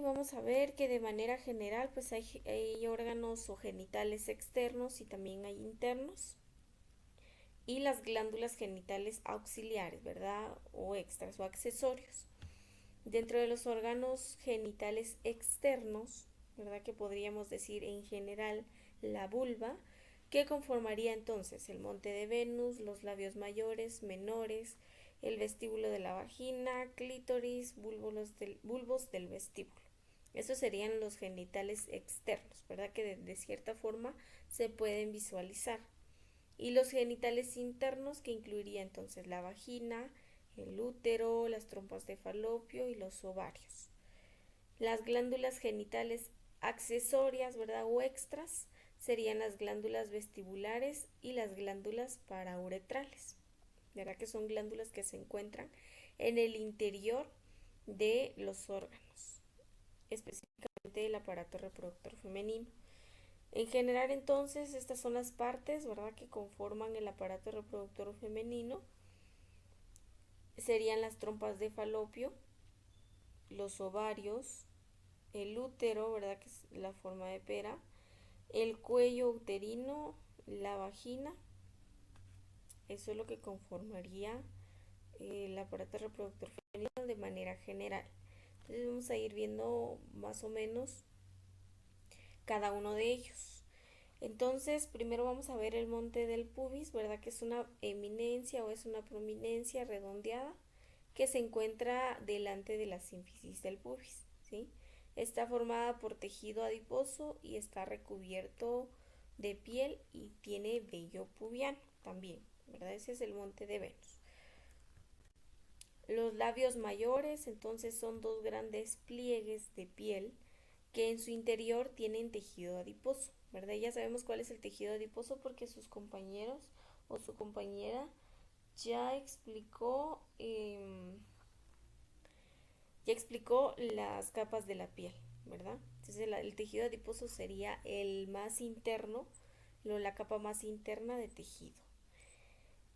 vamos a ver que de manera general pues hay órganos o genitales externos y también hay internos y las glándulas genitales auxiliares, ¿verdad? O extras o accesorios. Dentro de los órganos genitales externos, ¿verdad? Que podríamos decir en general la vulva, que conformaría entonces el monte de Venus, los labios mayores, menores, el vestíbulo de la vagina, clítoris, bulbos del vestíbulo. Esos serían los genitales externos, ¿verdad? Que de cierta forma se pueden visualizar. Y los genitales internos, que incluiría entonces la vagina, el útero, las trompas de falopio y los ovarios. Las glándulas genitales accesorias, ¿verdad? O extras serían las glándulas vestibulares y las glándulas parauretrales, ¿verdad? Que son glándulas que se encuentran en el interior de los órganos, específicamente el aparato reproductor femenino. En general, entonces, estas son las partes, ¿verdad?, que conforman el aparato reproductor femenino. Serían las trompas de falopio, los ovarios, el útero, ¿verdad?, que es la forma de pera, el cuello uterino, la vagina. Eso es lo que conformaría el aparato reproductor femenino de manera general. Entonces vamos a ir viendo más o menos cada uno de ellos. Entonces, primero vamos a ver el monte del pubis, ¿verdad? Que es una eminencia o es una prominencia redondeada que se encuentra delante de la sínfisis del pubis, ¿sí? Está formada por tejido adiposo y está recubierto de piel y tiene vello pubiano también, ¿verdad? Ese es el monte de Venus. Los labios mayores, entonces, son dos grandes pliegues de piel que en su interior tienen tejido adiposo, ¿verdad? Ya sabemos cuál es el tejido adiposo porque sus compañeros o su compañera ya explicó, las capas de la piel, ¿verdad? Entonces el tejido adiposo sería el más interno, la capa más interna de tejido.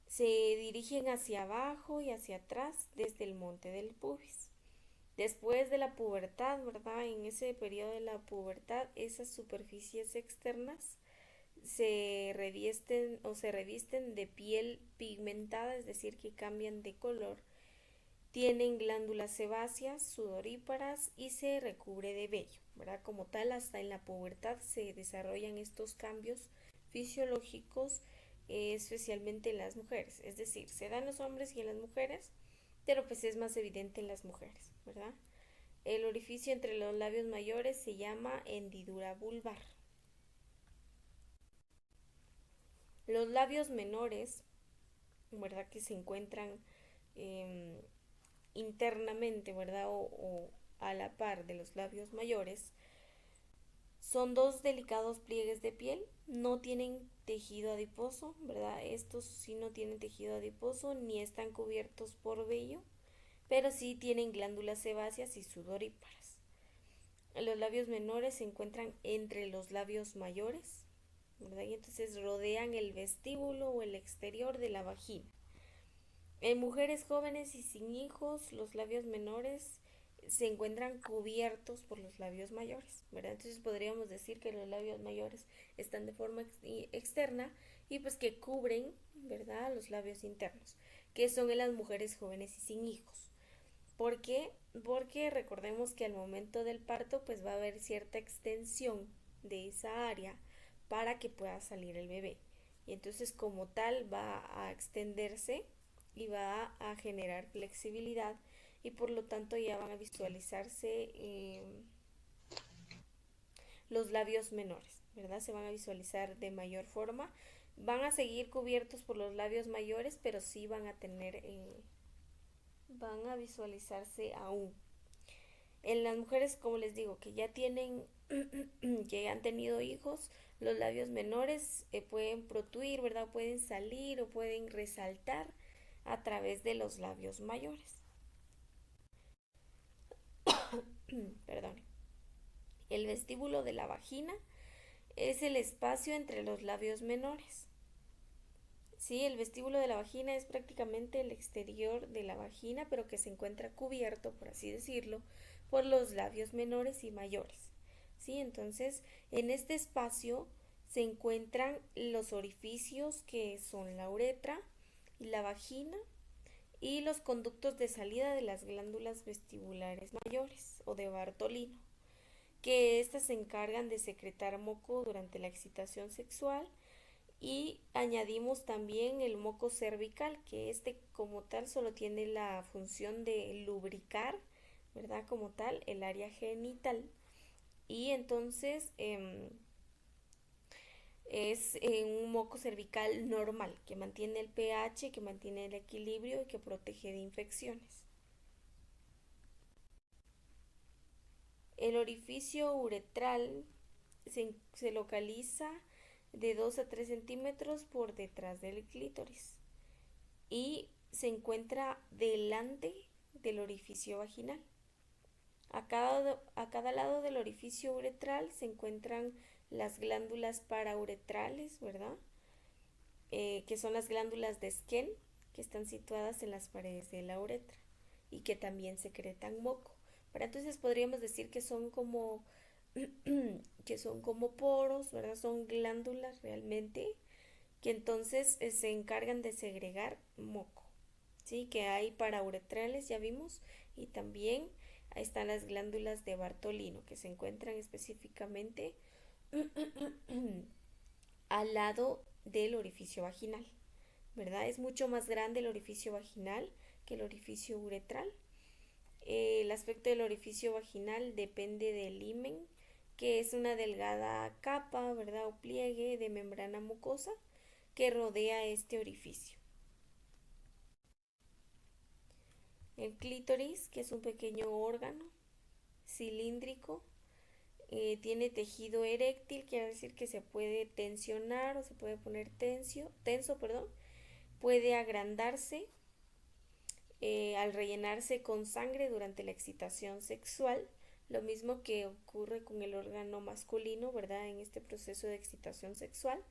Se dirigen hacia abajo y hacia atrás desde el monte del pubis. Después de la pubertad, ¿verdad? En ese periodo de la pubertad, esas superficies externas se revisten de piel pigmentada, es decir, que cambian de color. Tienen glándulas sebáceas, sudoríparas y se recubre de vello, ¿verdad? Como tal, hasta en la pubertad se desarrollan estos cambios fisiológicos, especialmente en las mujeres. Es decir, se dan en los hombres y en las mujeres, pero pues es más evidente en las mujeres, ¿verdad? El orificio entre los labios mayores se llama hendidura vulvar. Los labios menores, ¿verdad? Que se encuentran eh, internamente, ¿verdad? O a la par de los labios mayores, son dos delicados pliegues de piel, no tienen tejido adiposo, ¿verdad? Estos sí no tienen tejido adiposo ni están cubiertos por vello, pero sí tienen glándulas sebáceas y sudoríparas. Los labios menores se encuentran entre los labios mayores, ¿verdad? Y entonces rodean el vestíbulo o el exterior de la vagina. En mujeres jóvenes y sin hijos, los labios menores se encuentran cubiertos por los labios mayores, ¿verdad? Entonces podríamos decir que los labios mayores están de forma externa y pues que cubren, ¿verdad?, los labios internos, que son en las mujeres jóvenes y sin hijos. ¿Por qué? Porque recordemos que al momento del parto pues va a haber cierta extensión de esa área para que pueda salir el bebé. Y entonces como tal va a extenderse y va a generar flexibilidad y por lo tanto ya van a visualizarse los labios menores, ¿verdad? Se van a visualizar de mayor forma. Van a seguir cubiertos por los labios mayores, pero sí van a visualizarse aún. En las mujeres, como les digo, que ya tienen, que han tenido hijos, los labios menores pueden protruir, ¿verdad? Pueden salir o pueden resaltar a través de los labios mayores. Perdón. El vestíbulo de la vagina es el espacio entre los labios menores. Sí, el vestíbulo de la vagina es prácticamente el exterior de la vagina, pero que se encuentra cubierto, por así decirlo, por los labios menores y mayores. Sí, entonces en este espacio se encuentran los orificios que son la uretra y la vagina y los conductos de salida de las glándulas vestibulares mayores o de Bartolino, que éstas se encargan de secretar moco durante la excitación sexual y añadimos también el moco cervical, que este como tal solo tiene la función de lubricar, ¿verdad? Como tal, el área genital. Y entonces es un moco cervical normal, que mantiene el pH, que mantiene el equilibrio y que protege de infecciones. El orificio uretral se localiza de 2 a 3 centímetros por detrás del clítoris y se encuentra delante del orificio vaginal. A cada lado del orificio uretral se encuentran las glándulas parauretrales, ¿verdad? Que son las glándulas de Skene, que están situadas en las paredes de la uretra y que también secretan moco. Pero entonces podríamos decir que son como que son como poros, ¿verdad? Son glándulas realmente que entonces se encargan de segregar moco. ¿Sí? Que hay parauretrales, ya vimos, y también ahí están las glándulas de Bartolino, que se encuentran específicamente al lado del orificio vaginal, ¿verdad? Es mucho más grande el orificio vaginal que el orificio uretral. El aspecto del orificio vaginal depende del himen, que es una delgada capa, ¿verdad? O pliegue de membrana mucosa que rodea este orificio. El clítoris, que es un pequeño órgano cilíndrico, tiene tejido eréctil, quiere decir que se puede tensionar o se puede poner tenso, perdón, puede agrandarse al rellenarse con sangre durante la excitación sexual, lo mismo que ocurre con el órgano masculino, ¿verdad? En este proceso de excitación sexual,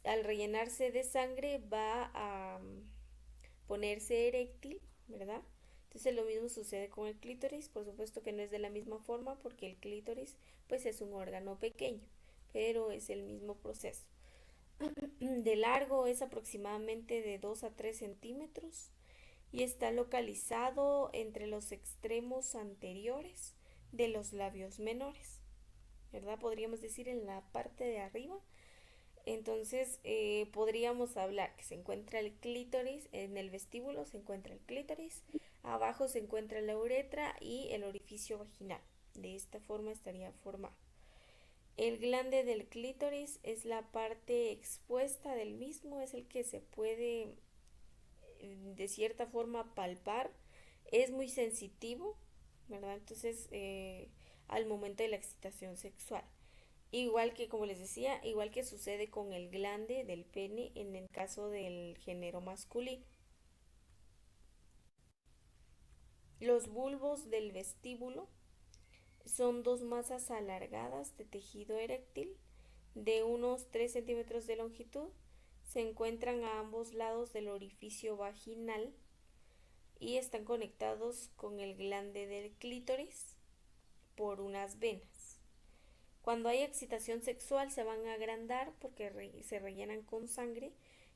al rellenarse de sangre va a ponerse eréctil, ¿verdad? Entonces lo mismo sucede con el clítoris, por supuesto que no es de la misma forma porque el clítoris pues es un órgano pequeño, pero es el mismo proceso. De largo es aproximadamente de 2 a 3 centímetros y está localizado entre los extremos anteriores de los labios menores, ¿verdad? Podríamos decir en la parte de arriba. Entonces podríamos hablar que se encuentra el clítoris, en el vestíbulo se encuentra el clítoris, abajo se encuentra la uretra y el orificio vaginal. De esta forma estaría formado. El glande del clítoris es la parte expuesta del mismo, es el que se puede de cierta forma palpar, es muy sensitivo, ¿verdad? Entonces, al momento de la excitación sexual. Igual que, como les decía, igual que sucede con el glande del pene en el caso del género masculino. Los bulbos del vestíbulo son dos masas alargadas de tejido eréctil de unos 3 centímetros de longitud. Se encuentran a ambos lados del orificio vaginal y están conectados con el glande del clítoris por unas venas. Cuando hay excitación sexual se van a agrandar porque se rellenan con sangre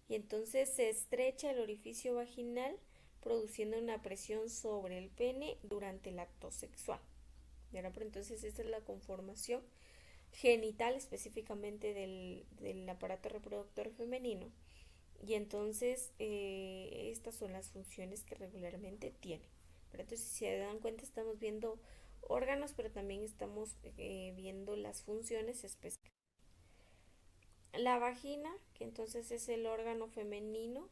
y entonces se estrecha el orificio vaginal produciendo una presión sobre el pene durante el acto sexual. Pero entonces esta es la conformación genital específicamente del aparato reproductor femenino y entonces estas son las funciones que regularmente tiene. Pero entonces si se dan cuenta estamos viendo órganos pero también estamos viendo las funciones específicas. La vagina, que entonces es el órgano femenino,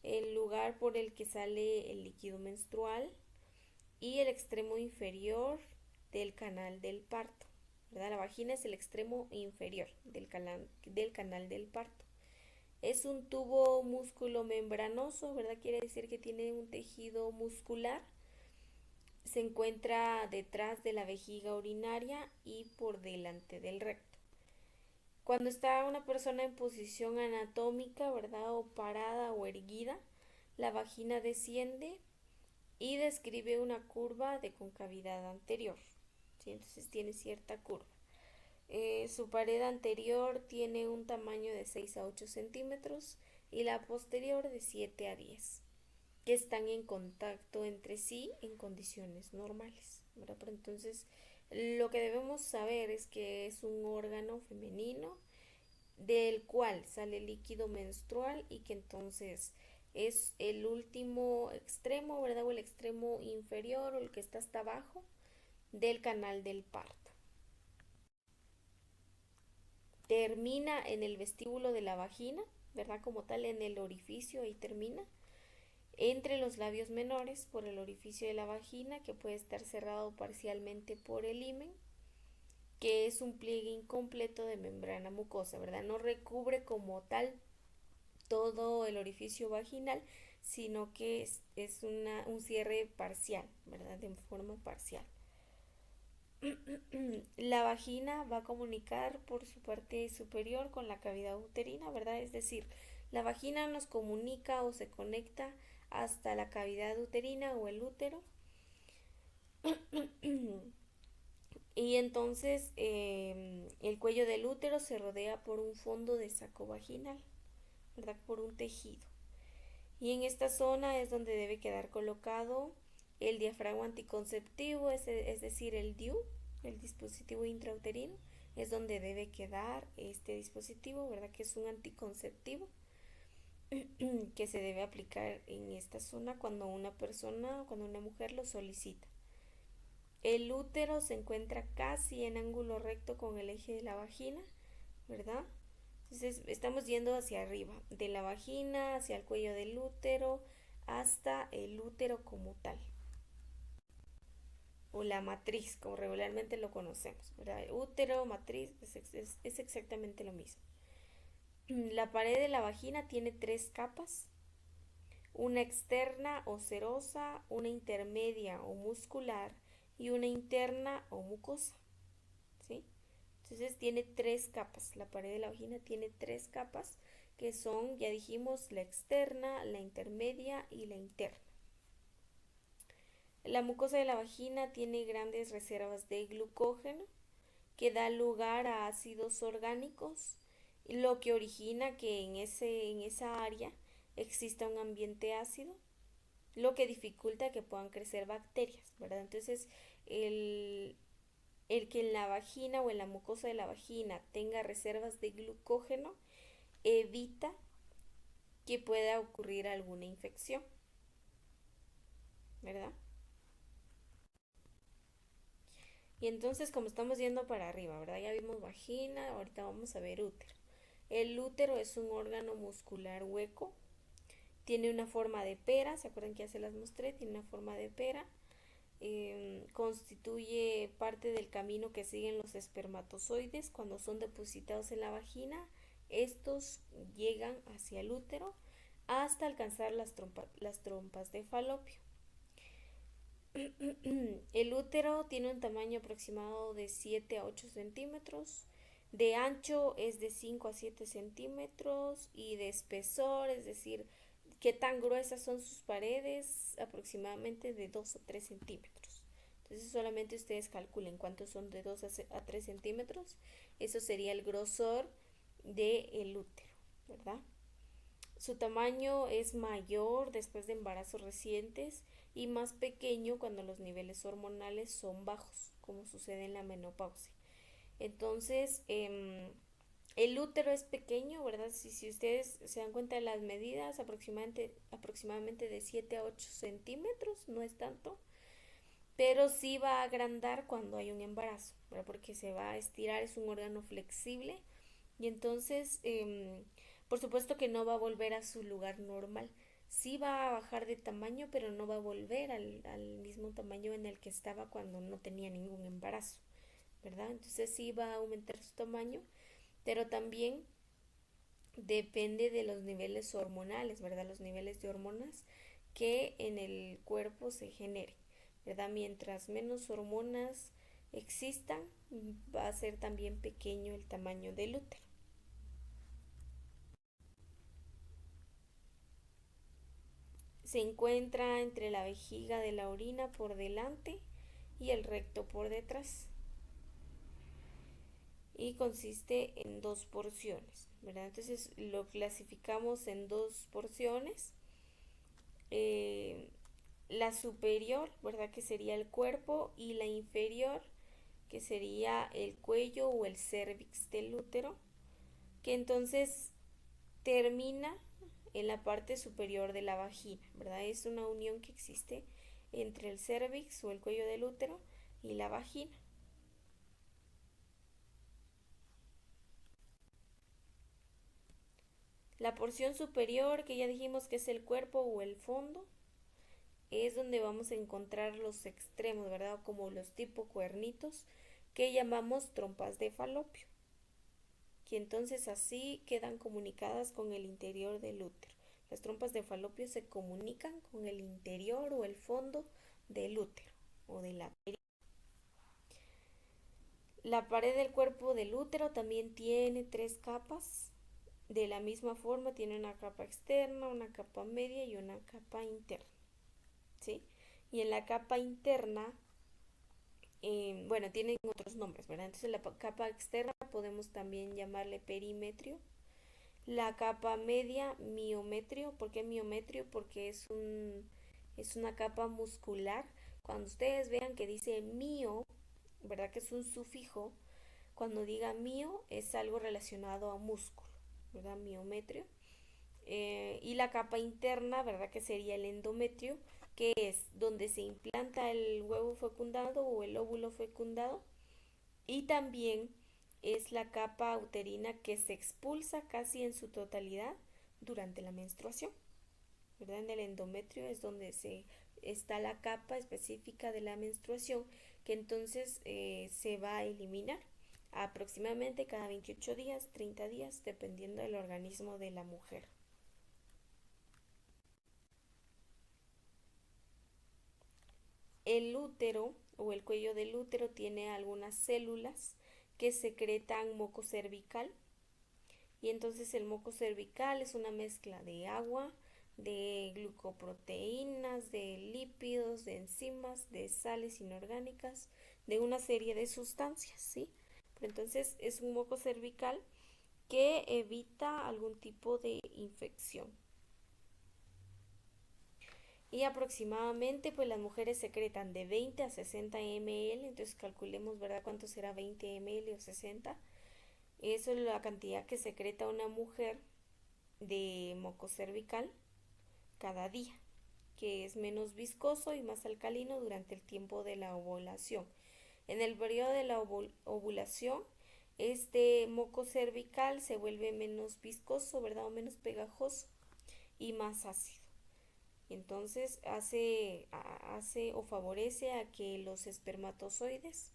el lugar por el que sale el líquido menstrual y el extremo inferior del canal del parto, ¿verdad? La vagina es el extremo inferior del canal del parto. Es un tubo músculo membranoso, ¿verdad? Quiere decir que tiene un tejido muscular. Se encuentra detrás de la vejiga urinaria y por delante del recto. Cuando está una persona en posición anatómica, ¿verdad? O parada o erguida, la vagina desciende y describe una curva de concavidad anterior. ¿Sí? Entonces tiene cierta curva. Su pared anterior tiene un tamaño de 6 a 8 centímetros y la posterior de 7 a 10, que están en contacto entre sí en condiciones normales, ¿verdad? Pero entonces, lo que debemos saber es que es un órgano femenino del cual sale líquido menstrual y que entonces es el último extremo, ¿verdad? O el extremo inferior o el que está hasta abajo del canal del parto. Termina en el vestíbulo de la vagina, ¿verdad? Como tal, en el orificio, ahí termina. Entre los labios menores por el orificio de la vagina, que puede estar cerrado parcialmente por el himen, que es un pliegue incompleto de membrana mucosa, ¿verdad? No recubre como tal todo el orificio vaginal, sino que es un cierre parcial, ¿verdad? De forma parcial. La vagina va a comunicar por su parte superior con la cavidad uterina, ¿verdad? Es decir, la vagina nos comunica o se conecta hasta la cavidad uterina o el útero. Y entonces el cuello del útero se rodea por un fondo de saco vaginal, ¿verdad? Por un tejido. Y en esta zona es donde debe quedar colocado el diafragma anticonceptivo, es decir, el DIU, el dispositivo intrauterino, es donde debe quedar este dispositivo, ¿verdad? Que es un anticonceptivo que se debe aplicar en esta zona cuando una persona, cuando una mujer lo solicita. El útero se encuentra casi en ángulo recto con el eje de la vagina, ¿verdad? Entonces estamos yendo hacia arriba, de la vagina hacia el cuello del útero hasta el útero como tal, o la matriz, como regularmente lo conocemos, ¿verdad? Útero, matriz, es exactamente lo mismo. La pared de la vagina tiene tres capas, una externa o serosa, una intermedia o muscular y una interna o mucosa, ¿sí? Entonces tiene tres capas, la pared de la vagina tiene tres capas que son, ya dijimos, la externa, la intermedia y la interna. La mucosa de la vagina tiene grandes reservas de glucógeno que da lugar a ácidos orgánicos, lo que origina que en esa área exista un ambiente ácido, lo que dificulta que puedan crecer bacterias, ¿verdad? Entonces, el, el que en la vagina o en la mucosa de la vagina tenga reservas de glucógeno evita que pueda ocurrir alguna infección, ¿verdad? Y entonces, como estamos yendo para arriba, ¿verdad? Ya vimos vagina, ahorita vamos a ver útero. El útero es un órgano muscular hueco, tiene una forma de pera, ¿se acuerdan que ya se las mostré? Tiene una forma de pera, constituye parte del camino que siguen los espermatozoides cuando son depositados en la vagina. Estos llegan hacia el útero hasta alcanzar las trompas de falopio. El útero tiene un tamaño aproximado de 7 a 8 centímetros, de ancho es de 5 a 7 centímetros y de espesor, es decir, qué tan gruesas son sus paredes, aproximadamente de 2 o 3 centímetros. Entonces solamente ustedes calculen cuántos son de 2 a 3 centímetros, eso sería el grosor del útero, ¿verdad? Su tamaño es mayor después de embarazos recientes y más pequeño cuando los niveles hormonales son bajos, como sucede en la menopausia. Entonces, el útero es pequeño, ¿verdad? Si ustedes se dan cuenta de las medidas, aproximadamente de 7 a 8 centímetros, no es tanto, pero sí va a agrandar cuando hay un embarazo, ¿verdad? Porque se va a estirar, es un órgano flexible y entonces, por supuesto que no va a volver a su lugar normal. Sí va a bajar de tamaño, pero no va a volver al mismo tamaño en el que estaba cuando no tenía ningún embarazo, ¿verdad? Entonces sí va a aumentar su tamaño, pero también depende de los niveles hormonales, ¿verdad? Los niveles de hormonas que en el cuerpo se generen, ¿verdad? Mientras menos hormonas existan, va a ser también pequeño el tamaño del útero. Se encuentra entre la vejiga de la orina por delante y el recto por detrás. Y consiste en dos porciones, ¿verdad? Entonces lo clasificamos en dos porciones. Eh, la superior, ¿verdad? Que sería el cuerpo, y la inferior, que sería el cuello o el cérvix del útero, que entonces termina en la parte superior de la vagina, ¿verdad? Es una unión que existe entre el cérvix o el cuello del útero y la vagina. La porción superior, que ya dijimos que es el cuerpo o el fondo, es donde vamos a encontrar los extremos, ¿verdad? Como los tipo cuernitos que llamamos trompas de falopio, que entonces así quedan comunicadas con el interior del útero. Las trompas de falopio se comunican con el interior o el fondo del útero o de la perineum. La pared del cuerpo del útero también tiene tres capas. De la misma forma tiene una capa externa, una capa media y una capa interna, ¿sí? Y en la capa interna, bueno, tienen otros nombres, ¿verdad? Entonces la capa externa podemos también llamarle perimetrio. La capa media, miometrio. ¿Por qué miometrio? Porque es una capa muscular. Cuando ustedes vean que dice mio, ¿verdad? Que es un sufijo. Cuando diga mio es algo relacionado a músculo, ¿verdad? Miometrio. Y la capa interna, ¿verdad? Que sería el endometrio, que es donde se implanta el huevo fecundado o el óvulo fecundado. Y también es la capa uterina que se expulsa casi en su totalidad durante la menstruación, ¿verdad? En el endometrio es donde está la capa específica de la menstruación, que entonces se va a eliminar aproximadamente cada 28 días, 30 días, dependiendo del organismo de la mujer. El útero o el cuello del útero tiene algunas células que secretan moco cervical, y entonces el moco cervical es una mezcla de agua, de glucoproteínas, de lípidos, de enzimas, de sales inorgánicas, de una serie de sustancias, ¿sí? Pero entonces es un moco cervical que evita algún tipo de infección. Y aproximadamente pues las mujeres secretan de 20 a 60 ml, entonces calculemos, ¿verdad? ¿Cuánto será 20 ml o 60? Eso es la cantidad que secreta una mujer de moco cervical cada día, que es menos viscoso y más alcalino durante el tiempo de la ovulación. En el periodo de la ovulación, este moco cervical se vuelve menos viscoso, ¿verdad? O menos pegajoso y más ácido. Entonces hace o favorece a que los espermatozoides,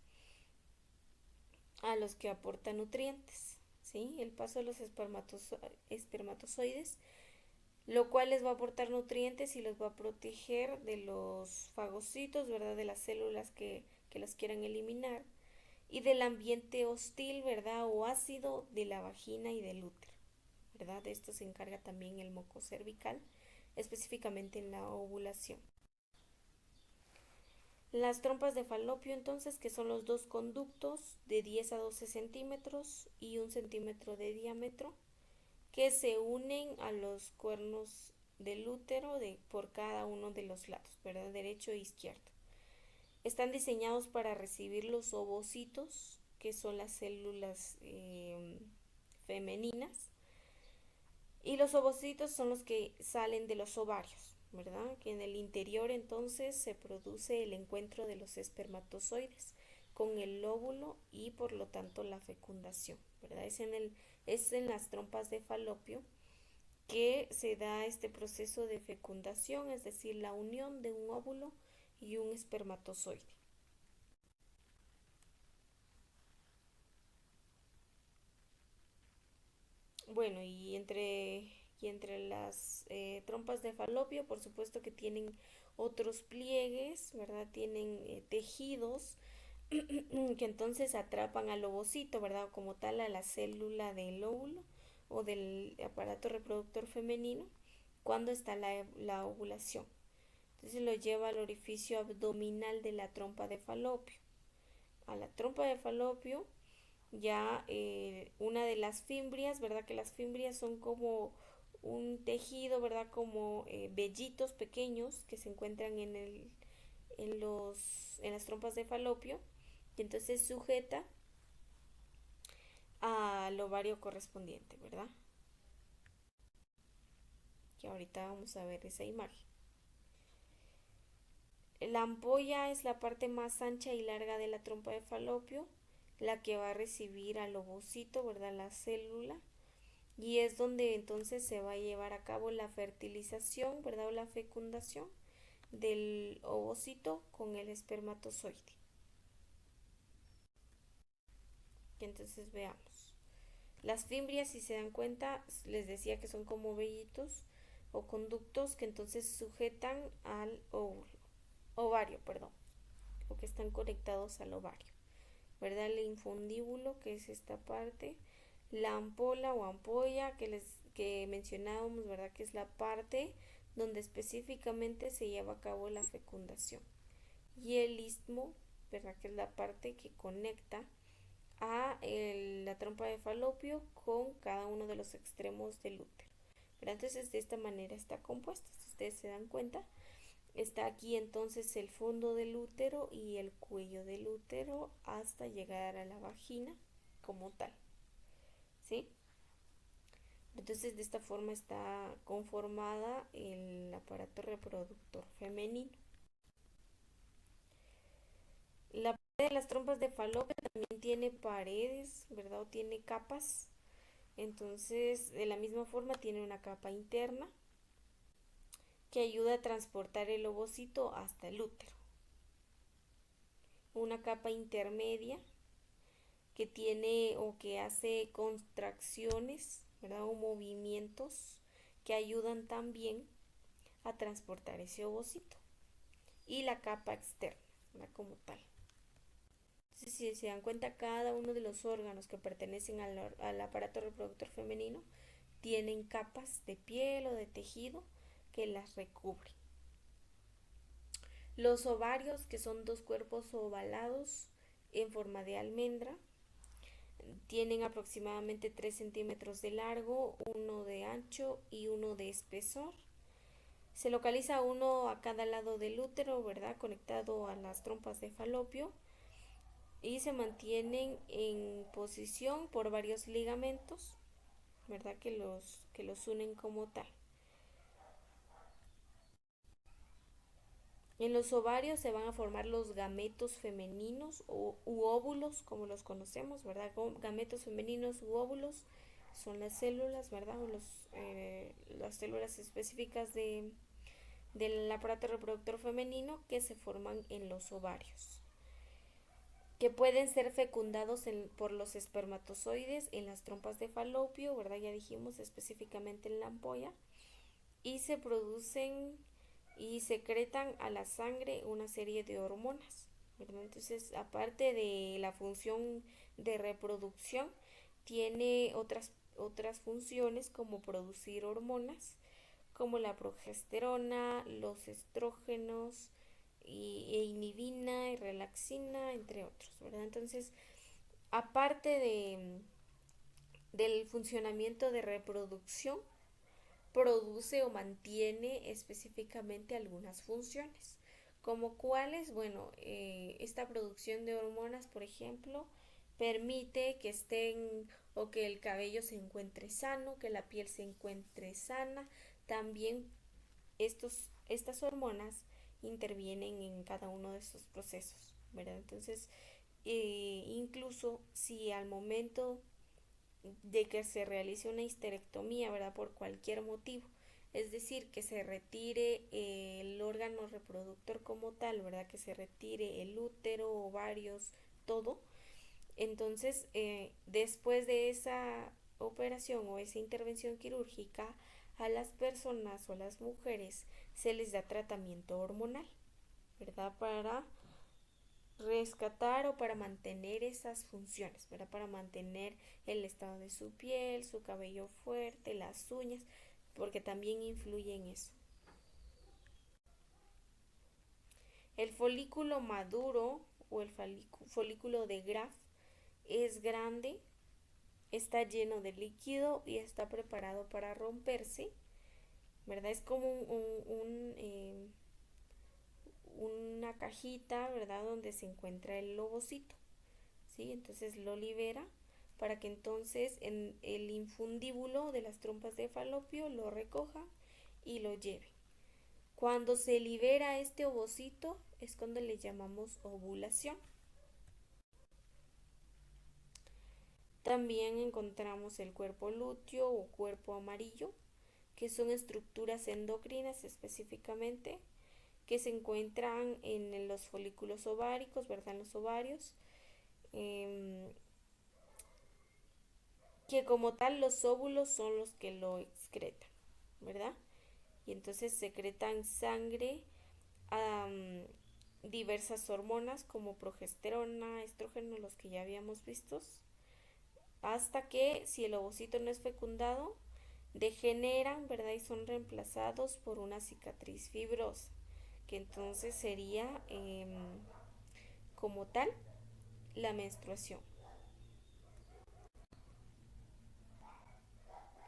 a los que aportan nutrientes, ¿sí? El paso de los espermatozoides, lo cual les va a aportar nutrientes y los va a proteger de los fagocitos, ¿verdad? De las células que las quieran eliminar, y del ambiente hostil, ¿verdad? O ácido de la vagina y del útero, ¿verdad? De esto se encarga también el moco cervical, específicamente en la ovulación. Las trompas de falopio, entonces, que son los dos conductos de 10 a 12 centímetros y 1 centímetro de diámetro, que se unen a los cuernos del útero por cada uno de los lados, ¿verdad? Derecho e izquierdo. Están diseñados para recibir los ovocitos, que son las células femeninas, y los ovocitos son los que salen de los ovarios, ¿verdad? Que en el interior entonces se produce el encuentro de los espermatozoides con el óvulo y por lo tanto la fecundación, ¿verdad? Es en las trompas de falopio que se da este proceso de fecundación, es decir, la unión de un óvulo y un espermatozoide. Bueno, y entre las trompas de falopio, por supuesto que tienen otros pliegues, ¿verdad? Tienen tejidos que entonces atrapan al ovocito, ¿verdad? Como tal a la célula del óvulo o del aparato reproductor femenino, cuando está la ovulación. Entonces lo lleva al orificio abdominal de la trompa de falopio. A la trompa de falopio ya una de las fimbrias, ¿verdad? Que las fimbrias son como un tejido, ¿verdad? Como vellitos pequeños que se encuentran en las trompas de falopio y entonces sujeta al ovario correspondiente, ¿verdad? Que ahorita vamos a ver esa imagen. La ampolla es la parte más ancha y larga de la trompa de falopio, la que va a recibir al ovocito, ¿verdad? La célula. Y es donde entonces se va a llevar a cabo la fertilización, ¿verdad? O la fecundación del ovocito con el espermatozoide. Y entonces veamos. Las fimbrias, si se dan cuenta, les decía que son como vellitos o conductos que entonces sujetan al ovario, perdón, o que están conectados al ovario, ¿verdad? El infundíbulo, que es esta parte, la ampola o ampolla que mencionábamos, ¿verdad? Que es la parte donde específicamente se lleva a cabo la fecundación. Y el istmo, ¿verdad? Que es la parte que conecta a la trompa de falopio con cada uno de los extremos del útero. ¿Verdad? Entonces de esta manera está compuesto, si ustedes se dan cuenta. Está aquí entonces el fondo del útero y el cuello del útero hasta llegar a la vagina como tal, ¿sí? Entonces de esta forma está conformada el aparato reproductor femenino. La pared de las trompas de falopio también tiene paredes, ¿verdad? O tiene capas. Entonces, de la misma forma tiene una capa interna que ayuda a transportar el ovocito hasta el útero. Una capa intermedia que tiene o que hace contracciones, ¿verdad? O movimientos que ayudan también a transportar ese ovocito. Y la capa externa, ¿verdad? Como tal. Entonces, si se dan cuenta, cada uno de los órganos que pertenecen al aparato reproductor femenino tienen capas de piel o de tejido que las recubren. Los ovarios, que son dos cuerpos ovalados en forma de almendra, tienen aproximadamente 3 centímetros de largo, uno de ancho y uno de espesor. Se localiza uno a cada lado del útero, ¿verdad? Conectado a las trompas de falopio y se mantienen en posición por varios ligamentos, ¿verdad? Que los unen como tal. En los ovarios se van a formar los gametos femeninos u óvulos, como los conocemos, ¿verdad? Gametos femeninos u óvulos son las células, ¿verdad? O las células específicas del aparato reproductor femenino que se forman en los ovarios, que pueden ser fecundados por los espermatozoides en las trompas de falopio, ¿verdad? Ya dijimos específicamente en la ampolla, y se producen y secretan a la sangre una serie de hormonas, ¿verdad? Entonces, aparte de la función de reproducción, tiene otras funciones como producir hormonas, como la progesterona, los estrógenos, e inhibina y relaxina, entre otros, ¿verdad? Entonces, aparte del funcionamiento de reproducción, produce o mantiene específicamente algunas funciones, como cuáles, bueno, esta producción de hormonas, por ejemplo, permite que estén o que el cabello se encuentre sano, que la piel se encuentre sana. También estas hormonas intervienen en cada uno de estos procesos, ¿verdad? Entonces, incluso si al momento de que se realice una histerectomía, ¿verdad? Por cualquier motivo, es decir, que se retire el órgano reproductor como tal, ¿verdad? Que se retire el útero, ovarios, todo. Entonces, después de esa operación o esa intervención quirúrgica, a las personas o a las mujeres se les da tratamiento hormonal, ¿verdad? Para rescatar o para mantener esas funciones, ¿verdad? Para mantener el estado de su piel, su cabello fuerte, las uñas, porque también influye en eso. El folículo maduro o el folículo de Graf es grande, está lleno de líquido y está preparado para romperse, ¿verdad? Es como una cajita, ¿verdad? Donde se encuentra el ovocito, ¿sí? Entonces lo libera para que entonces en el infundíbulo de las trompas de falopio lo recoja y lo lleve. Cuando se libera este ovocito es cuando le llamamos ovulación. También encontramos el cuerpo lúteo o cuerpo amarillo, que son estructuras endocrinas específicamente, que se encuentran en los folículos ováricos, ¿verdad? En los ovarios, que como tal los óvulos son los que lo excretan, ¿verdad? Y entonces secretan sangre, diversas hormonas como progesterona, estrógeno, los que ya habíamos visto, hasta que si el ovocito no es fecundado, degeneran, ¿verdad? Y son reemplazados por una cicatriz fibrosa, que entonces sería como tal la menstruación.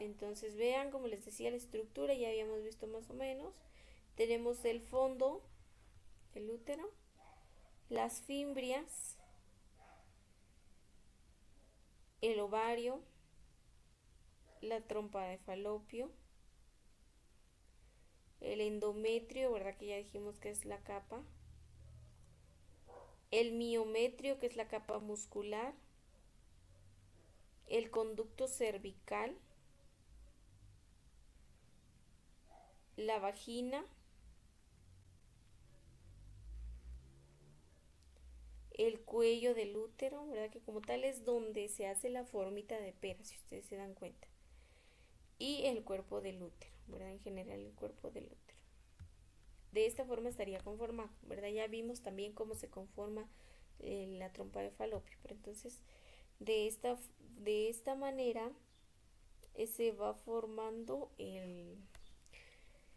Entonces vean, como les decía, la estructura ya habíamos visto más o menos. Tenemos el fondo del útero, las fimbrias, el ovario, la trompa de falopio, el endometrio, ¿verdad? Que ya dijimos que es la capa, el miometrio, que es la capa muscular, el conducto cervical, la vagina, el cuello del útero, ¿verdad? Que como tal es donde se hace la formita de pera, si ustedes se dan cuenta. Y el cuerpo del útero, ¿verdad? En general el cuerpo del útero. De esta forma estaría conformado, ¿verdad? Ya vimos también cómo se conforma la trompa de falopio, pero entonces de esta manera se va formando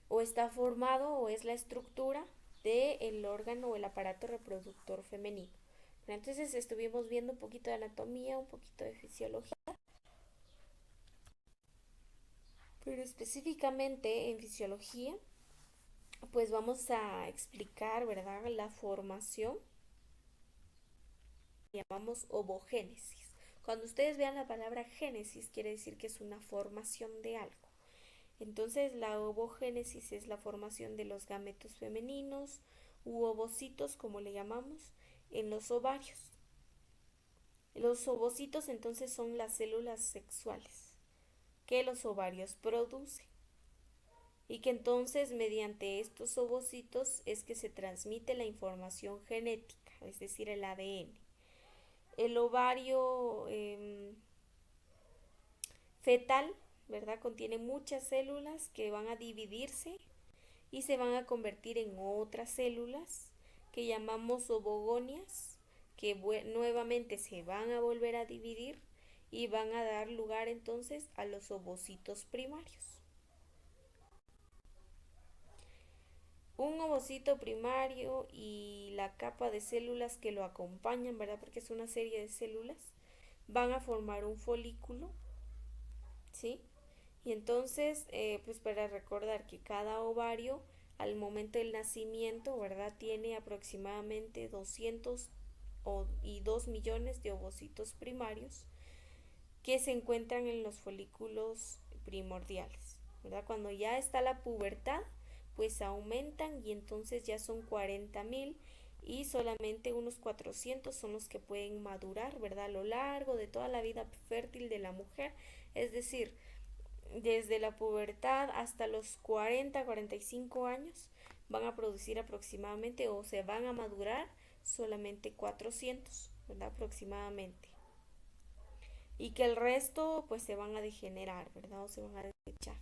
o está formado o es la estructura del órgano o el aparato reproductor femenino. Entonces estuvimos viendo un poquito de anatomía, un poquito de fisiología, pero específicamente en fisiología, pues vamos a explicar, ¿verdad? La formación que llamamos ovogénesis. Cuando ustedes vean la palabra génesis, quiere decir que es una formación de algo. Entonces, la ovogénesis es la formación de los gametos femeninos u ovocitos, como le llamamos, en los ovarios. Los ovocitos entonces son las células sexuales que los ovarios producen y que entonces mediante estos ovocitos es que se transmite la información genética, es decir, el ADN. El ovario fetal, ¿verdad? Contiene muchas células que van a dividirse y se van a convertir en otras células que llamamos ovogonias, que nuevamente se van a volver a dividir y van a dar lugar entonces a los ovocitos primarios. Un ovocito primario y la capa de células que lo acompañan, ¿verdad? Porque es una serie de células, van a formar un folículo, ¿sí? Y entonces, pues para recordar que cada ovario al momento del nacimiento, ¿verdad? Tiene aproximadamente 202 millones de ovocitos primarios que se encuentran en los folículos primordiales, ¿verdad? Cuando ya está la pubertad, pues aumentan y entonces ya son 40.000 y solamente unos 400 son los que pueden madurar, ¿verdad? A lo largo de toda la vida fértil de la mujer, es decir, desde la pubertad hasta los 45 años van a producir aproximadamente o se van a madurar solamente 400, ¿verdad? Aproximadamente. Y que el resto pues se van a degenerar, ¿verdad? O se van a desechar.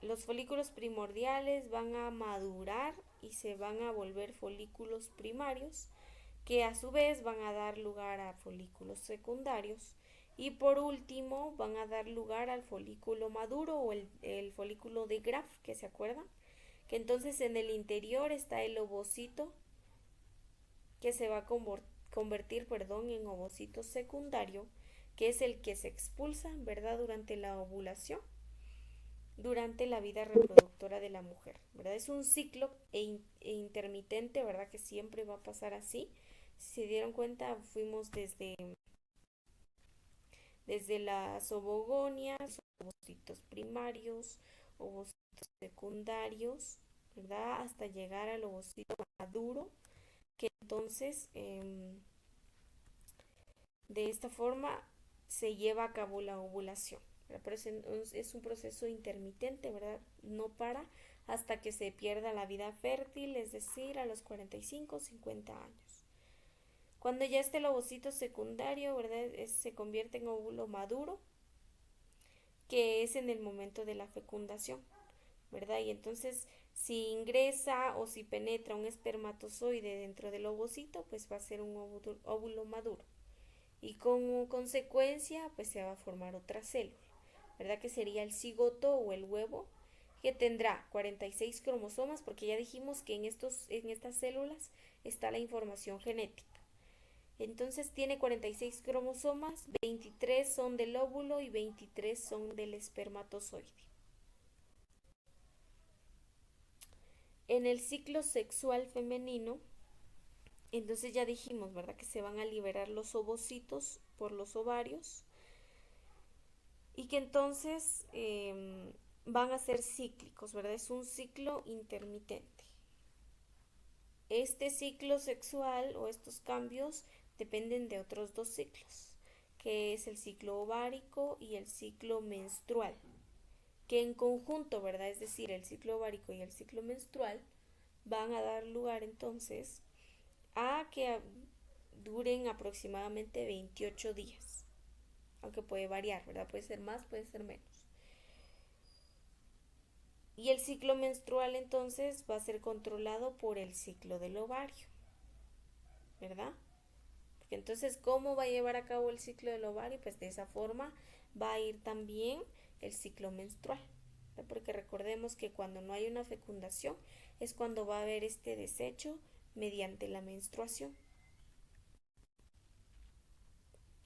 Los folículos primordiales van a madurar y se van a volver folículos primarios que a su vez van a dar lugar a folículos secundarios Y por último van a dar lugar al folículo maduro o el folículo de Graf, que se acuerdan, que entonces en el interior está el ovocito que se va a convertir, perdón, en ovocito secundario, que es el que se expulsa, ¿verdad?, durante la ovulación, durante la vida reproductora de la mujer, ¿verdad? Es un ciclo intermitente, ¿verdad? Que siempre va a pasar así. Si se dieron cuenta, fuimos desde las ovogonias, ovocitos primarios, ovocitos secundarios, ¿verdad? Hasta llegar al ovocito maduro, que entonces de esta forma se lleva a cabo la ovulación. Pero es un proceso intermitente, ¿verdad? No para hasta que se pierda la vida fértil, es decir, a los 45 o 50 años. Cuando ya esté el ovocito secundario, ¿verdad? Se convierte en óvulo maduro, que es en el momento de la fecundación, ¿verdad? Y entonces, si ingresa o si penetra un espermatozoide dentro del ovocito, pues va a ser un óvulo maduro. Y como consecuencia, pues se va a formar otra célula, ¿verdad? Que sería el cigoto o el huevo, que tendrá 46 cromosomas, porque ya dijimos que en estas células está la información genética. Entonces tiene 46 cromosomas, 23 son del óvulo y 23 son del espermatozoide. En el ciclo sexual femenino, entonces ya dijimos, ¿verdad? Que se van a liberar los ovocitos por los ovarios y que entonces van a ser cíclicos, ¿verdad? Es un ciclo intermitente. Este ciclo sexual o estos cambios dependen de otros dos ciclos, que es el ciclo ovárico y el ciclo menstrual, que en conjunto, ¿verdad? Es decir, el ciclo ovárico y el ciclo menstrual van a dar lugar entonces a que duren aproximadamente 28 días, aunque puede variar, ¿verdad? Puede ser más, puede ser menos. Y el ciclo menstrual entonces va a ser controlado por el ciclo del ovario, ¿verdad? Porque entonces, ¿cómo va a llevar a cabo el ciclo del ovario? Pues de esa forma va a ir también el ciclo menstrual, ¿verdad? Porque recordemos que cuando no hay una fecundación es cuando va a haber este desecho mediante la menstruación.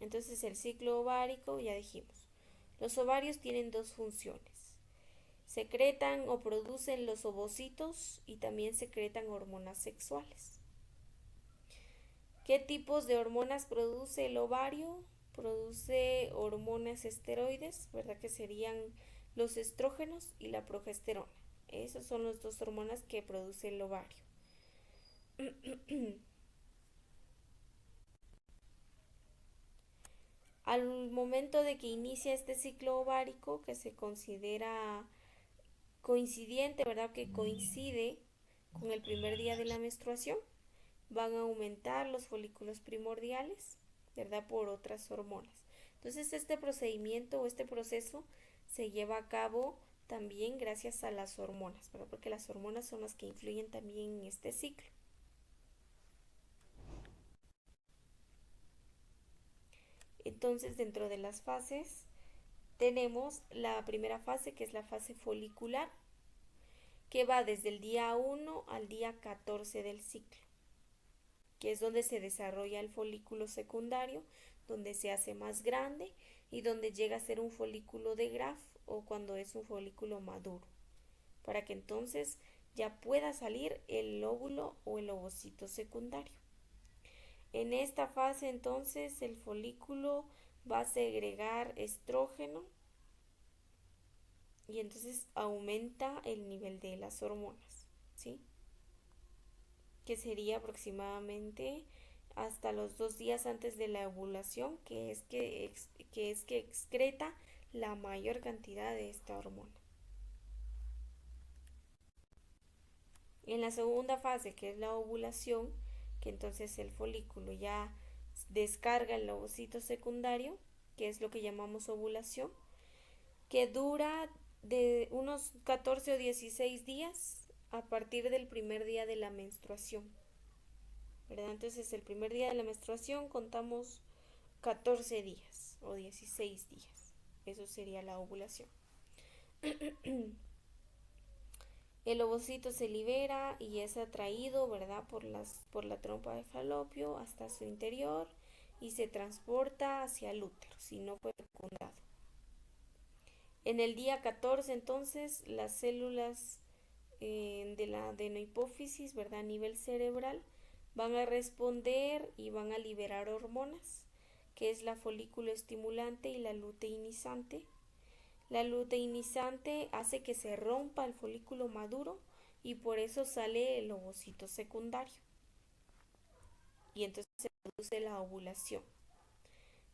Entonces el ciclo ovárico, ya dijimos, los ovarios tienen dos funciones. Secretan o producen los ovocitos y también secretan hormonas sexuales. ¿Qué tipos de hormonas produce el ovario? Produce hormonas esteroides, ¿verdad? Que serían los estrógenos y la progesterona. Esas son las dos hormonas que produce el ovario. Al momento de que inicia este ciclo ovárico, que se considera coincidente, ¿verdad? Que coincide con el primer día de la menstruación, van a aumentar los folículos primordiales, ¿verdad? Por otras hormonas. Entonces este procedimiento o este proceso se lleva a cabo también gracias a las hormonas, ¿verdad? Porque las hormonas son las que influyen también en este ciclo. Entonces dentro de las fases tenemos la primera fase, que es la fase folicular, que va desde el día 1 al día 14 del ciclo, que es donde se desarrolla el folículo secundario, donde se hace más grande y donde llega a ser un folículo de Graf o cuando es un folículo maduro, para que entonces ya pueda salir el óvulo o el ovocito secundario. En esta fase entonces el folículo va a segregar estrógeno y entonces aumenta el nivel de las hormonas, ¿sí? Que sería aproximadamente hasta los 2 días antes de la ovulación, que excreta la mayor cantidad de esta hormona. En la segunda fase, que es la ovulación, que entonces el folículo ya descarga el ovocito secundario, que es lo que llamamos ovulación, que dura de unos 14 o 16 días a partir del primer día de la menstruación, ¿verdad? Entonces el primer día de la menstruación contamos 14 días o 16 días. Eso sería la ovulación. El ovocito se libera y es atraído, ¿verdad? Por la trompa de falopio hasta su interior y se transporta hacia el útero, si no fue fecundado. En el día 14, entonces, las células de la adenohipófisis, ¿verdad? A nivel cerebral, van a responder y van a liberar hormonas, que es la folículo estimulante y la luteinizante. La luteinizante hace que se rompa el folículo maduro y por eso sale el ovocito secundario. Y entonces se produce la ovulación.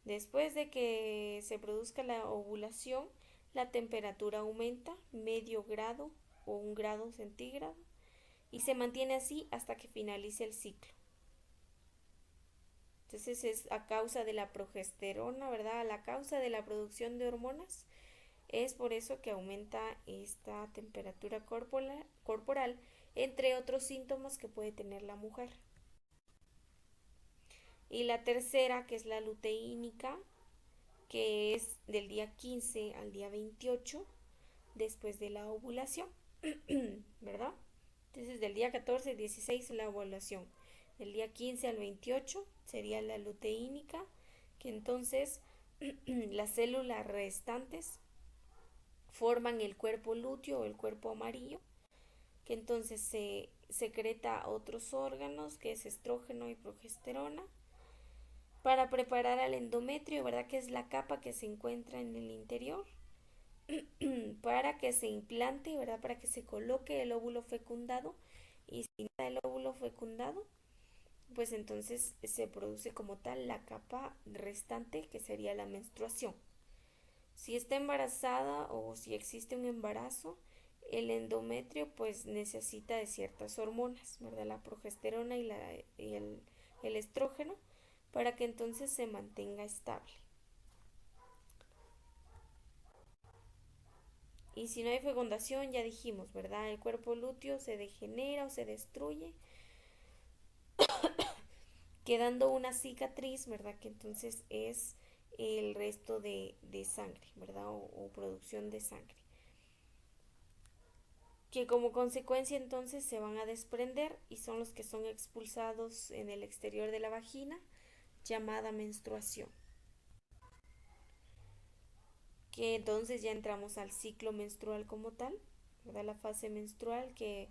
Después de que se produzca la ovulación, la temperatura aumenta medio grado o 1 grado centígrado y se mantiene así hasta que finalice el ciclo. Entonces es a causa de la progesterona, ¿verdad? A la causa de la producción de hormonas. Es por eso que aumenta esta temperatura corporal, entre otros síntomas que puede tener la mujer. Y la tercera, que es la luteínica, que es del día 15 al día 28 después de la ovulación, ¿verdad? Entonces del día 14 al 16 la ovulación, del día 15 al 28 sería la luteínica, que entonces las células restantes forman el cuerpo lúteo o el cuerpo amarillo, que entonces se secreta otros órganos, que es estrógeno y progesterona, para preparar al endometrio, ¿verdad? Que es la capa que se encuentra en el interior, para que se implante, ¿verdad? Para que se coloque el óvulo fecundado. Y si no está el óvulo fecundado, pues entonces se produce como tal la capa restante, que sería la menstruación. Si está embarazada o si existe un embarazo, el endometrio pues necesita de ciertas hormonas, ¿verdad? La progesterona y el estrógeno, para que entonces se mantenga estable. Y si no hay fecundación, ya dijimos, ¿verdad? El cuerpo lúteo se degenera o se destruye, quedando una cicatriz, ¿verdad? Que entonces es el resto de sangre, ¿verdad? O producción de sangre. Que como consecuencia entonces se van a desprender y son los que son expulsados en el exterior de la vagina, llamada menstruación. Que entonces ya entramos al ciclo menstrual como tal, ¿verdad? La fase menstrual que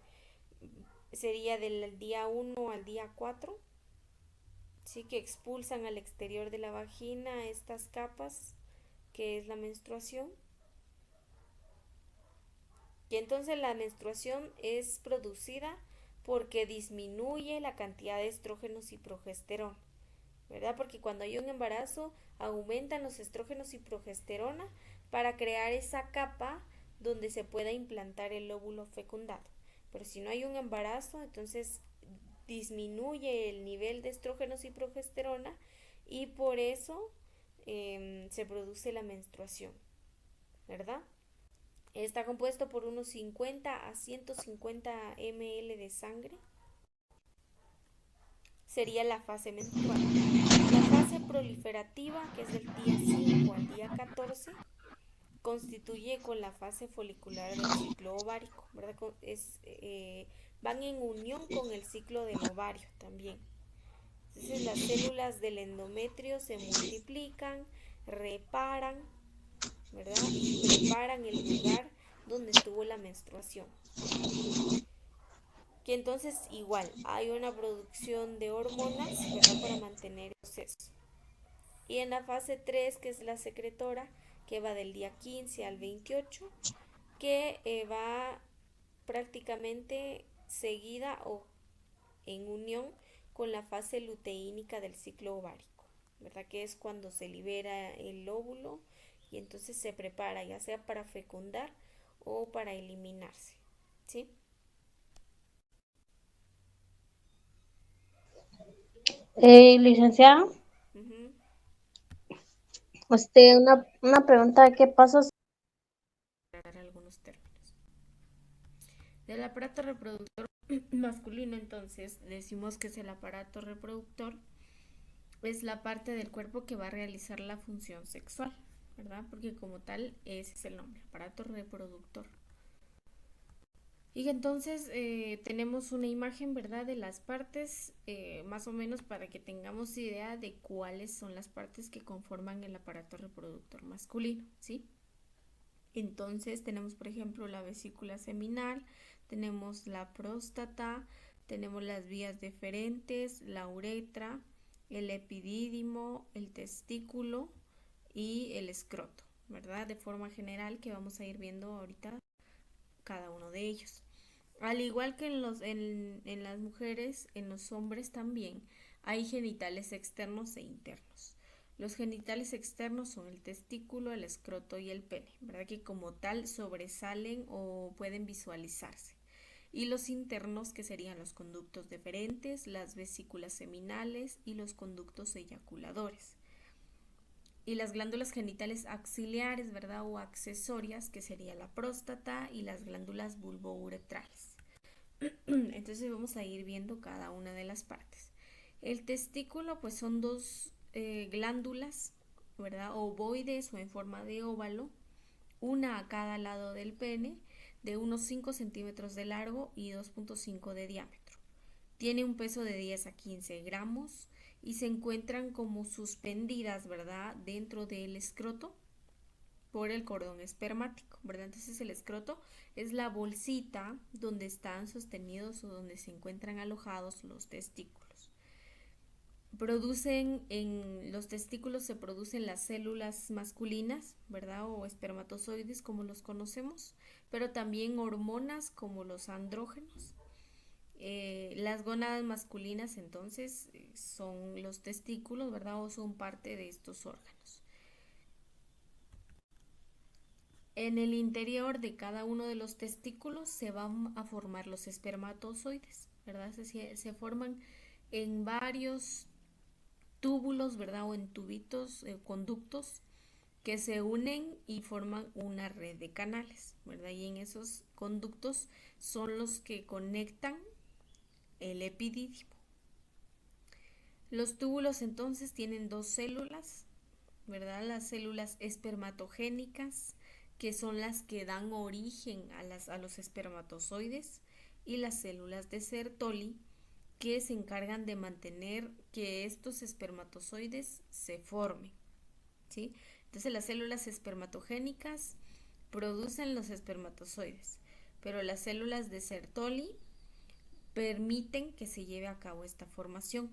sería del día 1 al día 4, ¿sí? Que expulsan al exterior de la vagina estas capas, que es la menstruación. Y entonces la menstruación es producida porque disminuye la cantidad de estrógenos y progesterona, ¿verdad? Porque cuando hay un embarazo aumentan los estrógenos y progesterona para crear esa capa donde se pueda implantar el óvulo fecundado. Pero si no hay un embarazo, entonces disminuye el nivel de estrógenos y progesterona y por eso se produce la menstruación, ¿verdad? Está compuesto por unos 50 a 150 ml de sangre. Sería la fase menstrual. La fase proliferativa, que es del día 5 al día 14, constituye con la fase folicular del ciclo ovárico, ¿verdad? Van en unión con el ciclo del ovario también. Entonces las células del endometrio se multiplican, reparan, ¿verdad? Y preparan el lugar donde estuvo la menstruación. Que entonces igual hay una producción de hormonas, ¿verdad? Para mantener el proceso. Y en la fase 3, que es la secretora, que va del día 15 al 28, que va prácticamente seguida o en unión con la fase luteínica del ciclo ovárico, ¿verdad? Que es cuando se libera el óvulo y entonces se prepara ya sea para fecundar o para eliminarse, ¿sí? Licenciada, Ujú. una pregunta, ¿qué pasa? Aclarar algunos términos. Del aparato reproductor masculino, entonces, decimos que es el aparato reproductor es la parte del cuerpo que va a realizar la función sexual, ¿verdad? Porque como tal, ese es el nombre, aparato reproductor. Y entonces tenemos una imagen, ¿verdad? De las partes, más o menos para que tengamos idea de cuáles son las partes que conforman el aparato reproductor masculino, ¿sí? Entonces tenemos, por ejemplo, la vesícula seminal, tenemos la próstata, tenemos las vías deferentes, la uretra, el epidídimo, el testículo y el escroto, ¿verdad? De forma general que vamos a ir viendo ahorita cada uno de ellos. Al igual que en las mujeres, en los hombres también hay genitales externos e internos. Los genitales externos son el testículo, el escroto y el pene, ¿verdad? Que como tal sobresalen o pueden visualizarse. Y los internos, que serían los conductos deferentes, las vesículas seminales y los conductos eyaculadores. Y las glándulas genitales axilares, ¿verdad? O accesorias, que sería la próstata y las glándulas bulbouretrales. Entonces vamos a ir viendo cada una de las partes. El testículo pues son dos glándulas, ¿verdad? Ovoides o en forma de óvalo, una a cada lado del pene, de unos 5 centímetros de largo y 2,5 de diámetro. Tiene un peso de 10 a 15 gramos y se encuentran como suspendidas, ¿verdad? Dentro del escroto por el cordón espermático, ¿verdad? Entonces el escroto es la bolsita donde están sostenidos o donde se encuentran alojados los testículos. En los testículos se producen las células masculinas, ¿verdad? O espermatozoides como los conocemos, pero también hormonas como los andrógenos. Las gónadas masculinas entonces son los testículos, ¿verdad? O son parte de estos órganos. En el interior de cada uno de los testículos se van a formar los espermatozoides, ¿verdad? Se forman en varios túbulos, ¿verdad? O en tubitos, conductos que se unen y forman una red de canales, ¿verdad? Y en esos conductos son los que conectan el epidídimo. Los túbulos entonces tienen dos células, ¿verdad? Las células espermatogénicas, que son las que dan origen a los espermatozoides, y las células de Sertoli, que se encargan de mantener que estos espermatozoides se formen, ¿sí? Entonces las células espermatogénicas producen los espermatozoides, pero las células de Sertoli permiten que se lleve a cabo esta formación,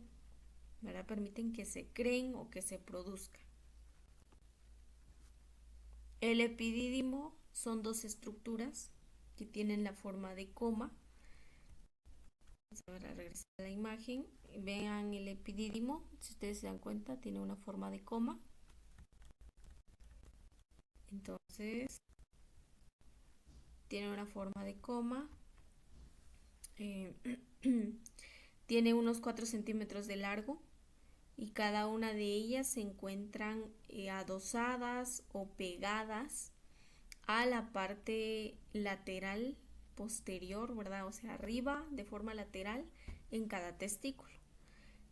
¿verdad? Permiten que se creen o que se produzcan. El epidídimo son dos estructuras que tienen la forma de coma. Vamos a regresar a la imagen. Vean el epidídimo, si ustedes se dan cuenta, tiene una forma de coma. Entonces, tiene una forma de coma. Eh, tiene unos 4 centímetros de largo y cada una de ellas se encuentran adosadas o pegadas a la parte lateral posterior, ¿verdad? O sea, arriba de forma lateral en cada testículo.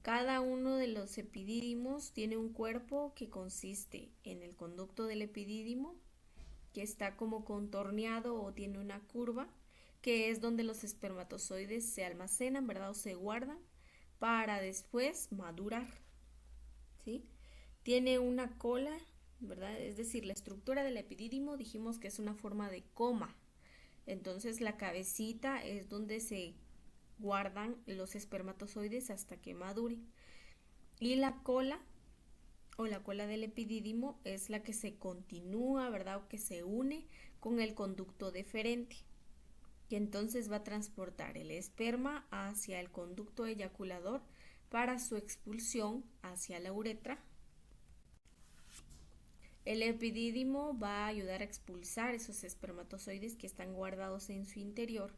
Cada uno de los epidídimos tiene un cuerpo que consiste en el conducto del epidídimo, que está como contorneado o tiene una curva, que es donde los espermatozoides se almacenan, ¿verdad? O se guardan para después madurar, ¿sí? Tiene una cola, ¿verdad? Es decir, la estructura del epidídimo dijimos que es una forma de coma. Entonces la cabecita es donde se guardan los espermatozoides hasta que maduren. Y la cola o la cola del epidídimo es la que se continúa, ¿verdad? O que se une con el conducto deferente, que entonces va a transportar el esperma hacia el conducto eyaculador para su expulsión hacia la uretra. El epidídimo va a ayudar a expulsar esos espermatozoides que están guardados en su interior,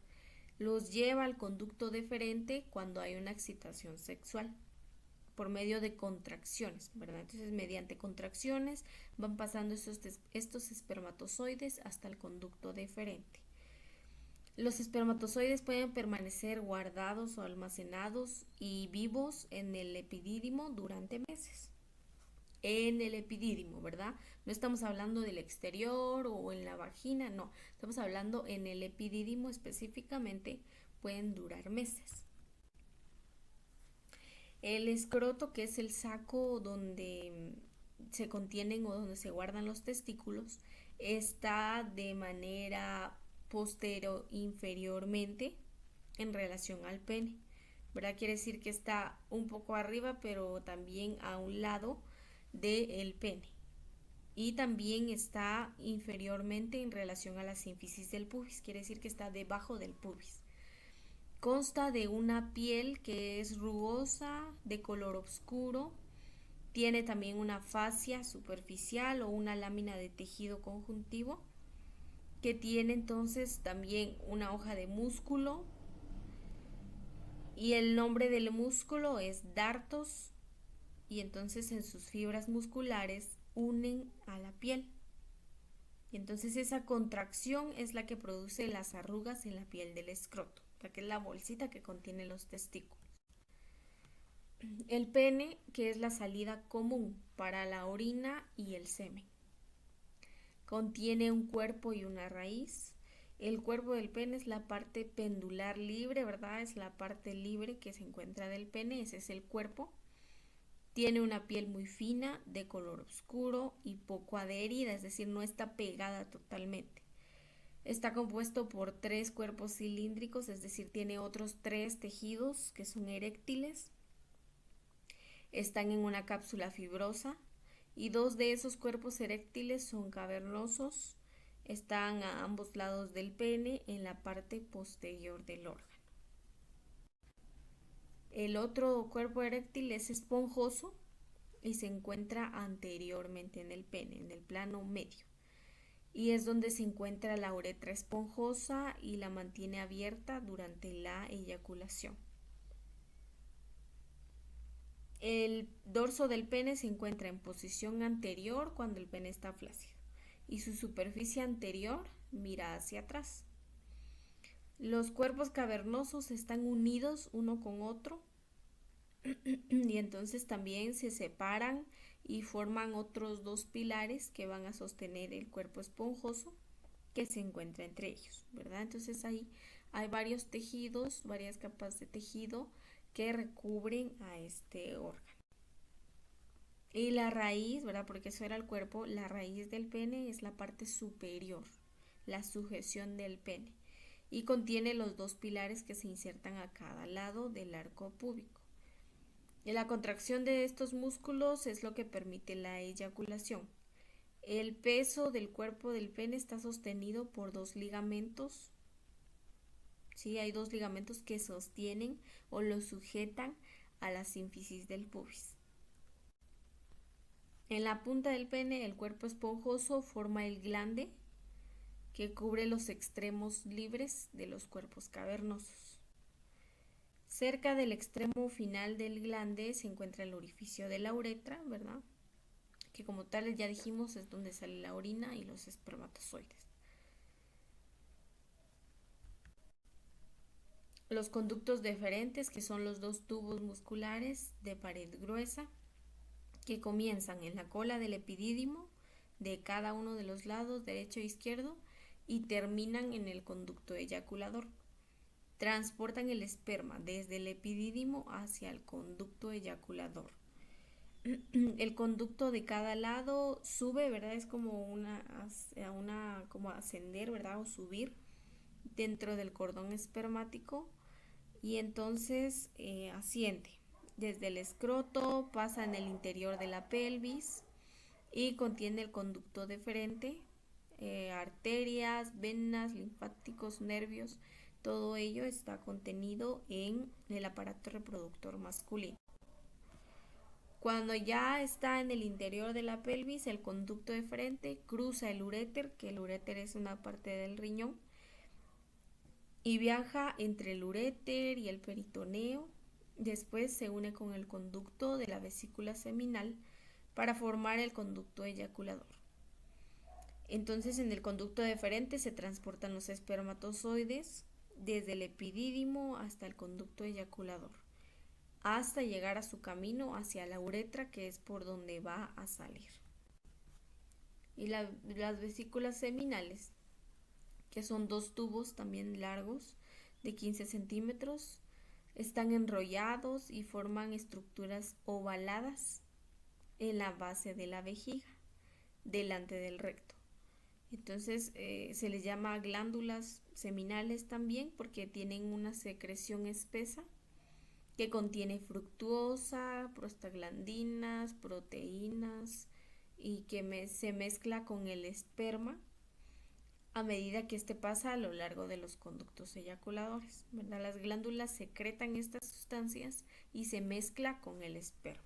los lleva al conducto deferente cuando hay una excitación sexual por medio de contracciones, ¿verdad? Entonces, mediante contracciones van pasando estos espermatozoides hasta el conducto deferente. Los espermatozoides pueden permanecer guardados o almacenados y vivos en el epidídimo durante meses. En el epidídimo, ¿verdad? No estamos hablando del exterior o en la vagina, no. Estamos hablando en el epidídimo específicamente, pueden durar meses. El escroto, que es el saco donde se contienen o donde se guardan los testículos, está de manera postero inferiormente en relación al pene, ¿verdad? Quiere decir que está un poco arriba, pero también a un lado del pene. Y también está inferiormente en relación a la sínfisis del pubis, quiere decir que está debajo del pubis. Consta de una piel que es rugosa, de color oscuro. Tiene también una fascia superficial o una lámina de tejido conjuntivo, que tiene entonces también una hoja de músculo. Y el nombre del músculo es dartos. Y entonces en sus fibras musculares unen a la piel. Y entonces esa contracción es la que produce las arrugas en la piel del escroto, que es la bolsita que contiene los testículos. El pene, que es la salida común para la orina y el semen. Contiene un cuerpo y una raíz. El cuerpo del pene es la parte pendular libre, ¿verdad? Es la parte libre que se encuentra del pene, ese es el cuerpo. Tiene una piel muy fina, de color oscuro y poco adherida, es decir, no está pegada totalmente. Está compuesto por 3 cuerpos cilíndricos, es decir, tiene otros 3 tejidos que son eréctiles. Están en una cápsula fibrosa y 2 de esos cuerpos eréctiles son cavernosos. Están a ambos lados del pene en la parte posterior del órgano. El otro cuerpo eréctil es esponjoso y se encuentra anteriormente en el pene, en el plano medio. Y es donde se encuentra la uretra esponjosa y la mantiene abierta durante la eyaculación. El dorso del pene se encuentra en posición anterior cuando el pene está flácido y su superficie anterior mira hacia atrás. Los cuerpos cavernosos están unidos uno con otro y entonces también se separan y forman otros 2 pilares que van a sostener el cuerpo esponjoso que se encuentra entre ellos, ¿verdad? Entonces ahí hay varios tejidos, varias capas de tejido que recubren a este órgano. Y la raíz, ¿verdad? Porque eso era el cuerpo, la raíz del pene es la parte superior, la sujeción del pene, y contiene los 2 pilares que se insertan a cada lado del arco púbico. Y la contracción de estos músculos es lo que permite la eyaculación. El peso del cuerpo del pene está sostenido por 2 ligamentos. Sí, hay 2 ligamentos que sostienen o lo sujetan a la sínfisis del pubis. En la punta del pene, el cuerpo esponjoso forma el glande que cubre los extremos libres de los cuerpos cavernosos. Cerca del extremo final del glande se encuentra el orificio de la uretra, ¿verdad? Que como tal ya dijimos es donde sale la orina y los espermatozoides. Los conductos deferentes, que son los 2 tubos musculares de pared gruesa, que comienzan en la cola del epidídimo de cada uno de los lados derecho e izquierdo y terminan en el conducto eyaculador. Transportan el esperma desde el epidídimo hacia el conducto eyaculador. El conducto de cada lado sube, ¿verdad? Es como como ascender, ¿verdad? O subir dentro del cordón espermático y entonces asciende. Desde el escroto pasa en el interior de la pelvis y contiene el conducto deferente, arterias, venas, linfáticos, nervios. Todo ello está contenido en el aparato reproductor masculino. Cuando ya está en el interior de la pelvis, el conducto deferente cruza el uréter, que el uréter es una parte del riñón, y viaja entre el uréter y el peritoneo. Después se une con el conducto de la vesícula seminal para formar el conducto eyaculador. Entonces, en el conducto deferente se transportan los espermatozoides desde el epidídimo hasta el conducto eyaculador, hasta llegar a su camino hacia la uretra, que es por donde va a salir. Y las vesículas seminales, que son dos tubos también largos de 15 centímetros, están enrollados y forman estructuras ovaladas en la base de la vejiga, delante del recto. Entonces se les llama glándulas seminales también porque tienen una secreción espesa que contiene fructuosa, prostaglandinas, proteínas y que se mezcla con el esperma a medida que éste pasa a lo largo de los conductos eyaculadores, ¿verdad? Las glándulas secretan estas sustancias y se mezcla con el esperma.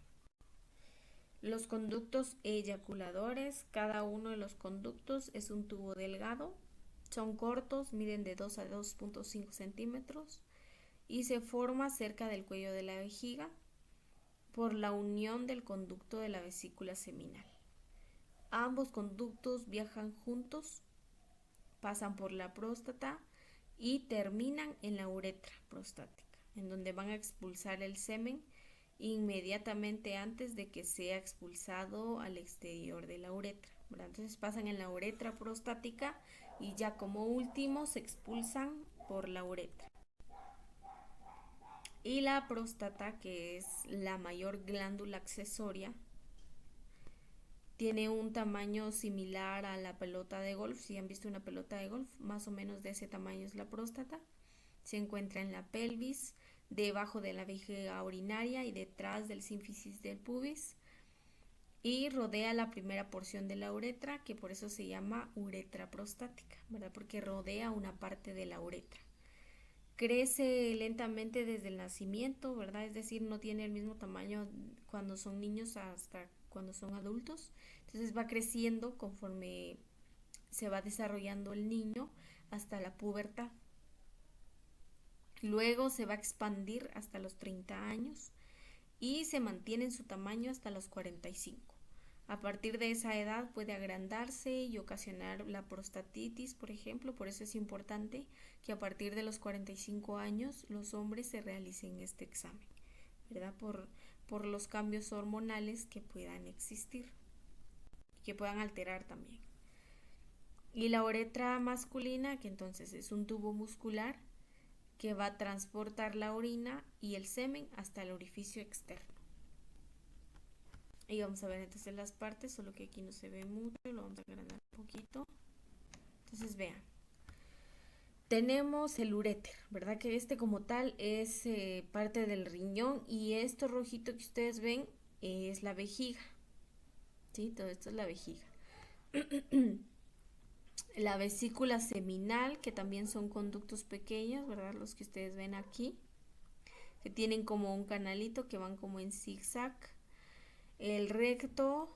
Los conductos eyaculadores, cada uno de los conductos es un tubo delgado, son cortos, miden de 2 a 2.5 centímetros y se forma cerca del cuello de la vejiga por la unión del conducto de la vesícula seminal. Ambos conductos viajan juntos, pasan por la próstata y terminan en la uretra prostática, en donde van a expulsar el semen inmediatamente antes de que sea expulsado al exterior de la uretra, ¿verdad? Entonces pasan en la uretra prostática y ya como último se expulsan por la uretra. Y la próstata, que es la mayor glándula accesoria, tiene un tamaño similar a la pelota de golf. Si han visto una pelota de golf, más o menos de ese tamaño es la próstata. Se encuentra en la pelvis, debajo de la vejiga urinaria y detrás del sínfisis del pubis, y rodea la primera porción de la uretra, que por eso se llama uretra prostática, ¿verdad? Porque rodea una parte de la uretra. Crece lentamente desde el nacimiento, ¿verdad? Es decir, no tiene el mismo tamaño cuando son niños hasta cuando son adultos. Entonces va creciendo conforme se va desarrollando el niño hasta la pubertad. Luego se va a expandir hasta los 30 años y se mantiene en su tamaño hasta los 45. A partir de esa edad puede agrandarse y ocasionar la prostatitis, por ejemplo. Por eso es importante que a partir de los 45 años los hombres se realicen este examen, ¿verdad? Por los cambios hormonales que puedan existir y que puedan alterar también. Y la uretra masculina, que entonces es un tubo muscular que va a transportar la orina y el semen hasta el orificio externo. Y vamos a ver entonces las partes, solo que aquí no se ve mucho, lo vamos a agrandar un poquito. Entonces vean, tenemos el uréter, ¿verdad? Que este como tal es parte del riñón, y esto rojito que ustedes ven es la vejiga, ¿sí? Todo esto es la vejiga. La vesícula seminal, que también son conductos pequeños, ¿verdad? Los que ustedes ven aquí, que tienen como un canalito que van como en zigzag. El recto,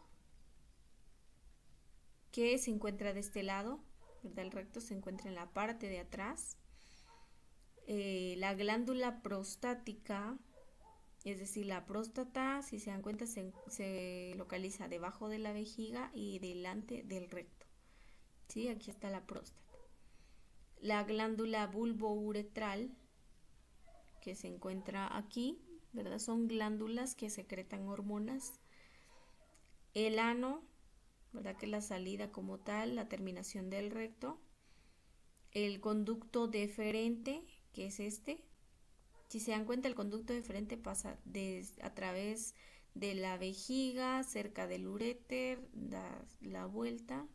que se encuentra de este lado, ¿verdad? El recto se encuentra en la parte de atrás. La glándula prostática, es decir, la próstata, si se dan cuenta, se localiza debajo de la vejiga y delante del recto. ¿Sí? Aquí está la próstata. La glándula bulbouretral, que se encuentra aquí, ¿verdad? Son glándulas que secretan hormonas. El ano, ¿verdad? Que es la salida como tal, la terminación del recto. El conducto deferente, que es este. Si se dan cuenta, el conducto deferente pasa a través de la vejiga, cerca del uréter, da la vuelta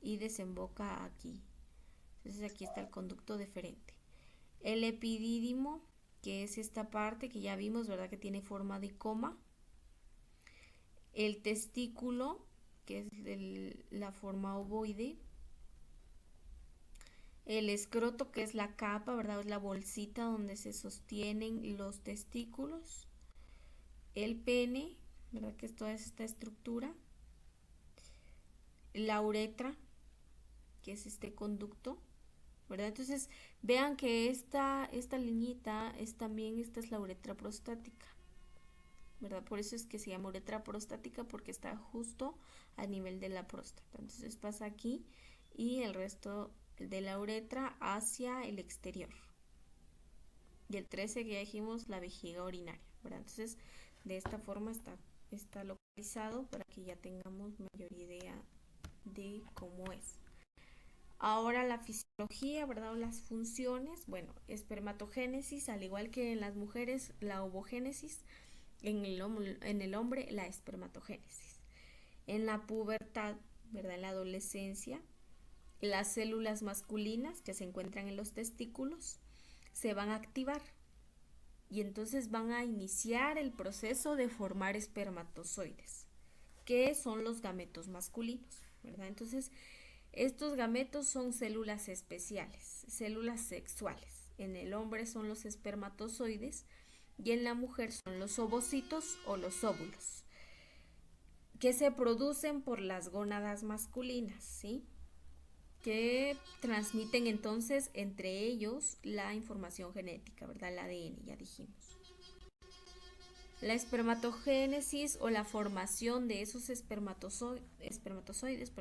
y desemboca aquí. Entonces aquí está el conducto deferente. El epidídimo, que es esta parte que ya vimos, ¿verdad? Que tiene forma de coma. El testículo, que es la forma ovoide. El escroto, que es la capa, ¿verdad? Es la bolsita donde se sostienen los testículos. El pene, ¿verdad? Que es toda esta estructura. La uretra, que es este conducto, ¿verdad? Entonces, vean que esta liñita es también, esta es la uretra prostática. ¿verdad? Por eso es que se llama uretra prostática, porque está justo a nivel de la próstata. Entonces pasa aquí y el resto de la uretra hacia el exterior. Y el 13 que ya dijimos, la vejiga urinaria, ¿verdad? Entonces, de esta forma está localizado para que ya tengamos mayor idea de cómo es. Ahora la fisiología, ¿verdad? O las funciones, bueno, espermatogénesis, al igual que en las mujeres, la ovogénesis, en el hombre, la espermatogénesis. En la pubertad, ¿verdad? En la adolescencia, las células masculinas que se encuentran en los testículos se van a activar y entonces van a iniciar el proceso de formar espermatozoides, que son los gametos masculinos, ¿verdad? Entonces, estos gametos son células especiales, células sexuales. En el hombre son los espermatozoides y en la mujer son los ovocitos o los óvulos, que se producen por las gónadas masculinas, ¿sí? Que transmiten entonces entre ellos la información genética, ¿verdad? El ADN, ya dijimos. La espermatogénesis o la formación de esos espermatozoides,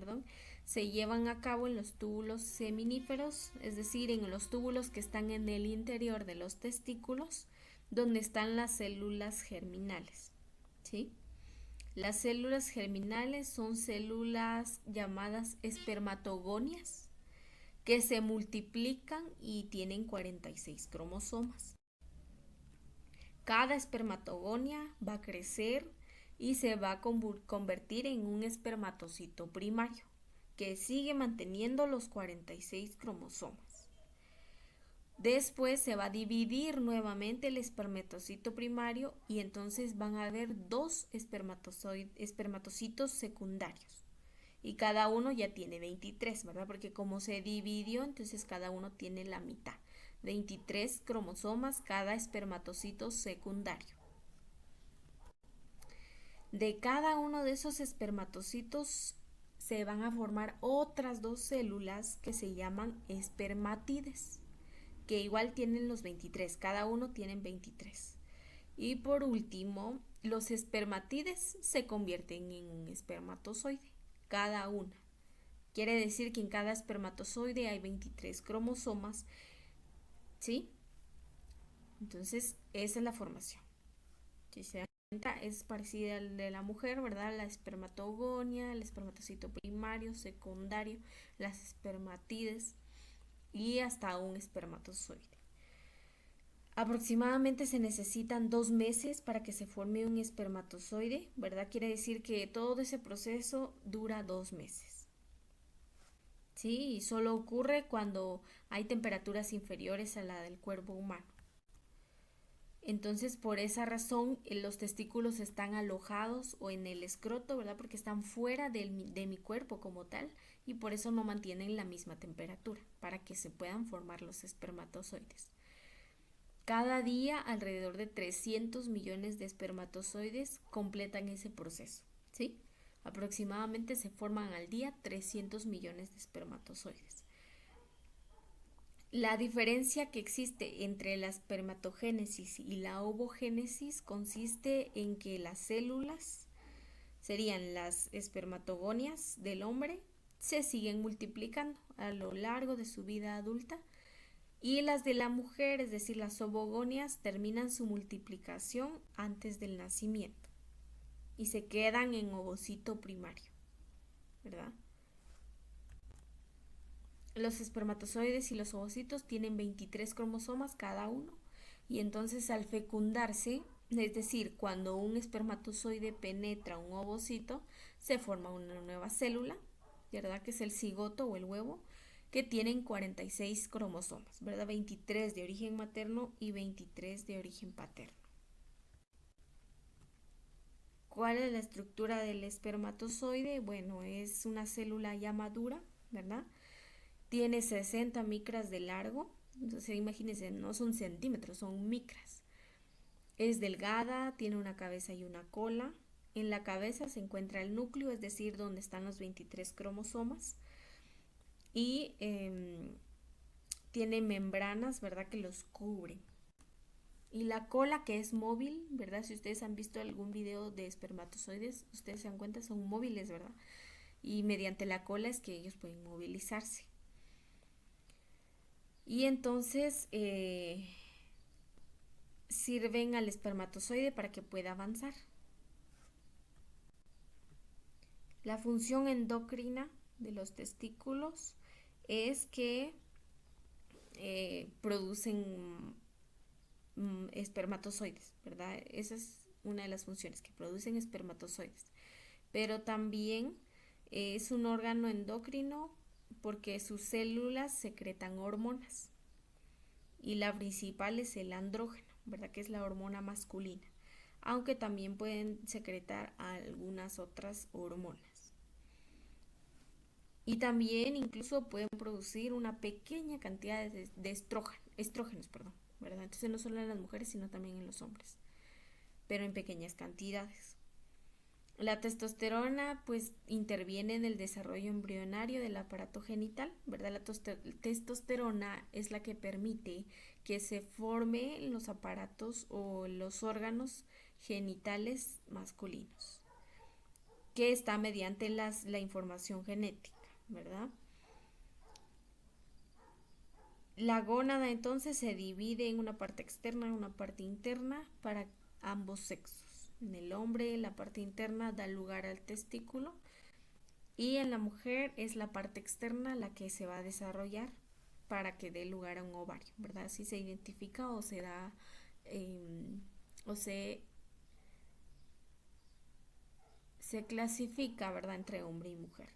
se llevan a cabo en los túbulos seminíferos, es decir, en los túbulos que están en el interior de los testículos, donde están las células germinales, ¿sí? Las células germinales son células llamadas espermatogonias que se multiplican y tienen 46 cromosomas. Cada espermatogonia va a crecer y se va a convertir en un espermatocito primario, que sigue manteniendo los 46 cromosomas. Después se va a dividir nuevamente el espermatocito primario y entonces van a haber dos espermatocitos secundarios. Y cada uno ya tiene 23, ¿verdad? Porque como se dividió, entonces cada uno tiene la mitad. 23 cromosomas cada espermatocito secundario. De cada uno de esos espermatocitos se van a formar otras dos células que se llaman espermatides, que igual tienen los 23, cada uno tienen 23. Y por último, los espermatides se convierten en un espermatozoide, cada una. Quiere decir que en cada espermatozoide hay 23 cromosomas, ¿sí? Entonces, esa es la formación. Si se dan cuenta, es parecida al de la mujer, ¿verdad? La espermatogonia, el espermatocito primario, secundario, las espermatides y hasta un espermatozoide. Aproximadamente se necesitan 2 meses para que se forme un espermatozoide, ¿verdad? Quiere decir que todo ese proceso dura 2 meses. Sí, y solo ocurre cuando hay temperaturas inferiores a la del cuerpo humano. Entonces, por esa razón, los testículos están alojados o en el escroto, ¿verdad? Porque están fuera de mi cuerpo como tal y por eso no mantienen la misma temperatura para que se puedan formar los espermatozoides. Cada día, alrededor de 300 millones de espermatozoides completan ese proceso, ¿sí? Aproximadamente se forman al día 300 millones de espermatozoides. La diferencia que existe entre la espermatogénesis y la ovogénesis consiste en que las células, serían las espermatogonias del hombre, se siguen multiplicando a lo largo de su vida adulta y las de la mujer, es decir, las ovogonias, terminan su multiplicación antes del nacimiento y se quedan en ovocito primario, ¿verdad? Los espermatozoides y los ovocitos tienen 23 cromosomas cada uno y entonces al fecundarse, es decir, cuando un espermatozoide penetra un ovocito, se forma una nueva célula, ¿verdad? Que es el cigoto o el huevo, que tienen 46 cromosomas, ¿verdad? 23 de origen materno y 23 de origen paterno. ¿Cuál es la estructura del espermatozoide? Bueno, es una célula ya madura, ¿verdad? Tiene 60 micras de largo, entonces imagínense, no son centímetros, son micras. Es delgada, tiene una cabeza y una cola. En la cabeza se encuentra el núcleo, es decir, donde están los 23 cromosomas. Y tiene membranas, ¿verdad?, que los cubren. Y la cola que es móvil, ¿verdad? Si ustedes han visto algún video de espermatozoides, ustedes se dan cuenta, son móviles, ¿verdad? Y mediante la cola es que ellos pueden movilizarse. Y entonces sirven al espermatozoide para que pueda avanzar. La función endocrina de los testículos es que producen espermatozoides, ¿verdad? Esa es una de las funciones, que producen espermatozoides. Pero también es un órgano endocrino porque sus células secretan hormonas. Y la principal es el andrógeno, ¿verdad? Que es la hormona masculina. Aunque también pueden secretar algunas otras hormonas. Y también incluso pueden producir una pequeña cantidad de estrógenos, perdón, ¿verdad? Entonces no solo en las mujeres, sino también en los hombres, pero en pequeñas cantidades. La testosterona pues interviene en el desarrollo embrionario del aparato genital, ¿verdad? La testosterona es la que permite que se formen los aparatos o los órganos genitales masculinos, que está mediante la información genética, ¿verdad? La gónada entonces se divide en una parte externa y una parte interna para ambos sexos. En el hombre la parte interna da lugar al testículo y en la mujer es la parte externa la que se va a desarrollar para que dé lugar a un ovario, ¿verdad? Así se identifica o se da o se clasifica, ¿verdad? Entre hombre y mujer.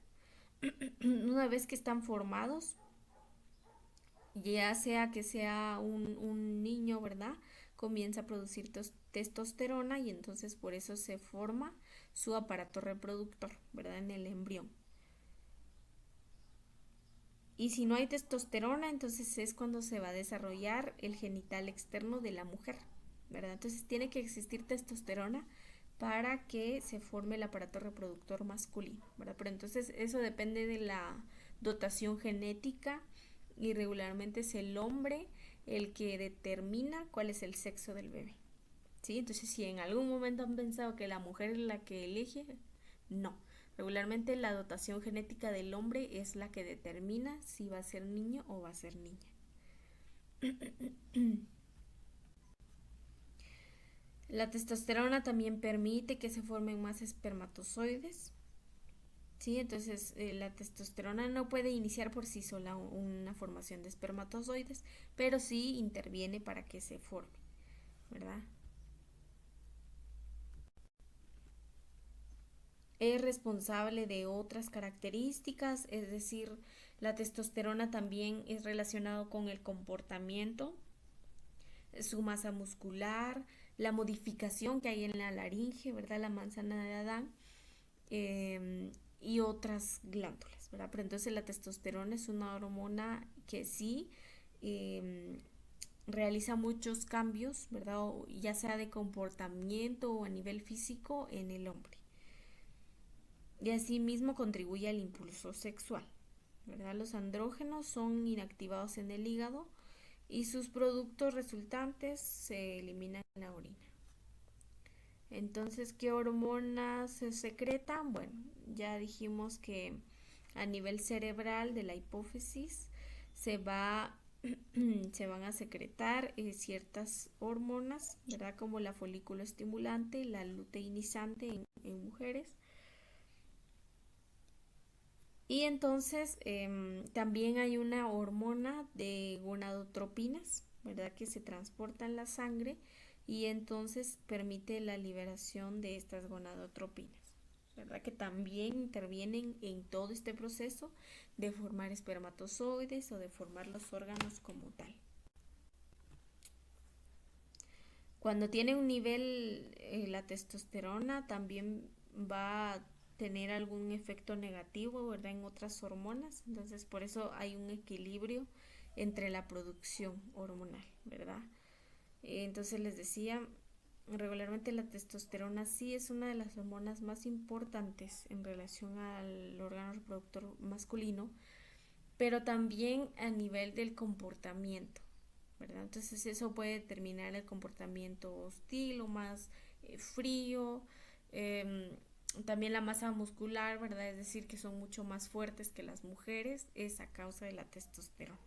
Una vez que están formados, ya sea que sea un niño, ¿verdad? Comienza a producir testosterona y entonces por eso se forma su aparato reproductor, ¿verdad? En el embrión. Y si no hay testosterona, entonces es cuando se va a desarrollar el genital externo de la mujer, ¿verdad? Entonces tiene que existir testosterona para que se forme el aparato reproductor masculino, ¿verdad? Pero entonces eso depende de la dotación genética y regularmente es el hombre el que determina cuál es el sexo del bebé, ¿sí? Entonces si en algún momento han pensado que la mujer es la que elige, no. Regularmente la dotación genética del hombre es la que determina si va a ser niño o va a ser niña. La testosterona también permite que se formen más espermatozoides. Sí, entonces la testosterona no puede iniciar por sí sola una formación de espermatozoides, pero sí interviene para que se forme, ¿verdad? Es responsable de otras características, es decir, la testosterona también es relacionado con el comportamiento, su masa muscular, la modificación que hay en la laringe, ¿verdad? La manzana de Adán, y otras glándulas, ¿verdad? Pero entonces la testosterona es una hormona que sí realiza muchos cambios, ¿verdad? Ya sea de comportamiento o a nivel físico en el hombre. Y asimismo contribuye al impulso sexual, ¿verdad? Los andrógenos son inactivados en el hígado y sus productos resultantes se eliminan en la orina. Entonces, ¿qué hormonas se secretan? Bueno, ya dijimos que a nivel cerebral de la hipófisis se va se van a secretar ciertas hormonas, ¿verdad? Como la folículo estimulante, la luteinizante en mujeres. Y entonces también hay una hormona de gonadotropinas, ¿verdad? Que se transporta en la sangre y entonces permite la liberación de estas gonadotropinas, ¿verdad? Que también intervienen en todo este proceso de formar espermatozoides o de formar los órganos como tal. Cuando tiene un nivel la testosterona también va a tener algún efecto negativo, ¿verdad? En otras hormonas, entonces por eso hay un equilibrio entre la producción hormonal, ¿verdad? Entonces les decía, regularmente la testosterona sí es una de las hormonas más importantes en relación al órgano reproductor masculino, pero también a nivel del comportamiento, ¿verdad? Entonces eso puede determinar el comportamiento hostil o más frío. Em, También la masa muscular, ¿verdad? Es decir, que son mucho más fuertes que las mujeres, es a causa de la testosterona.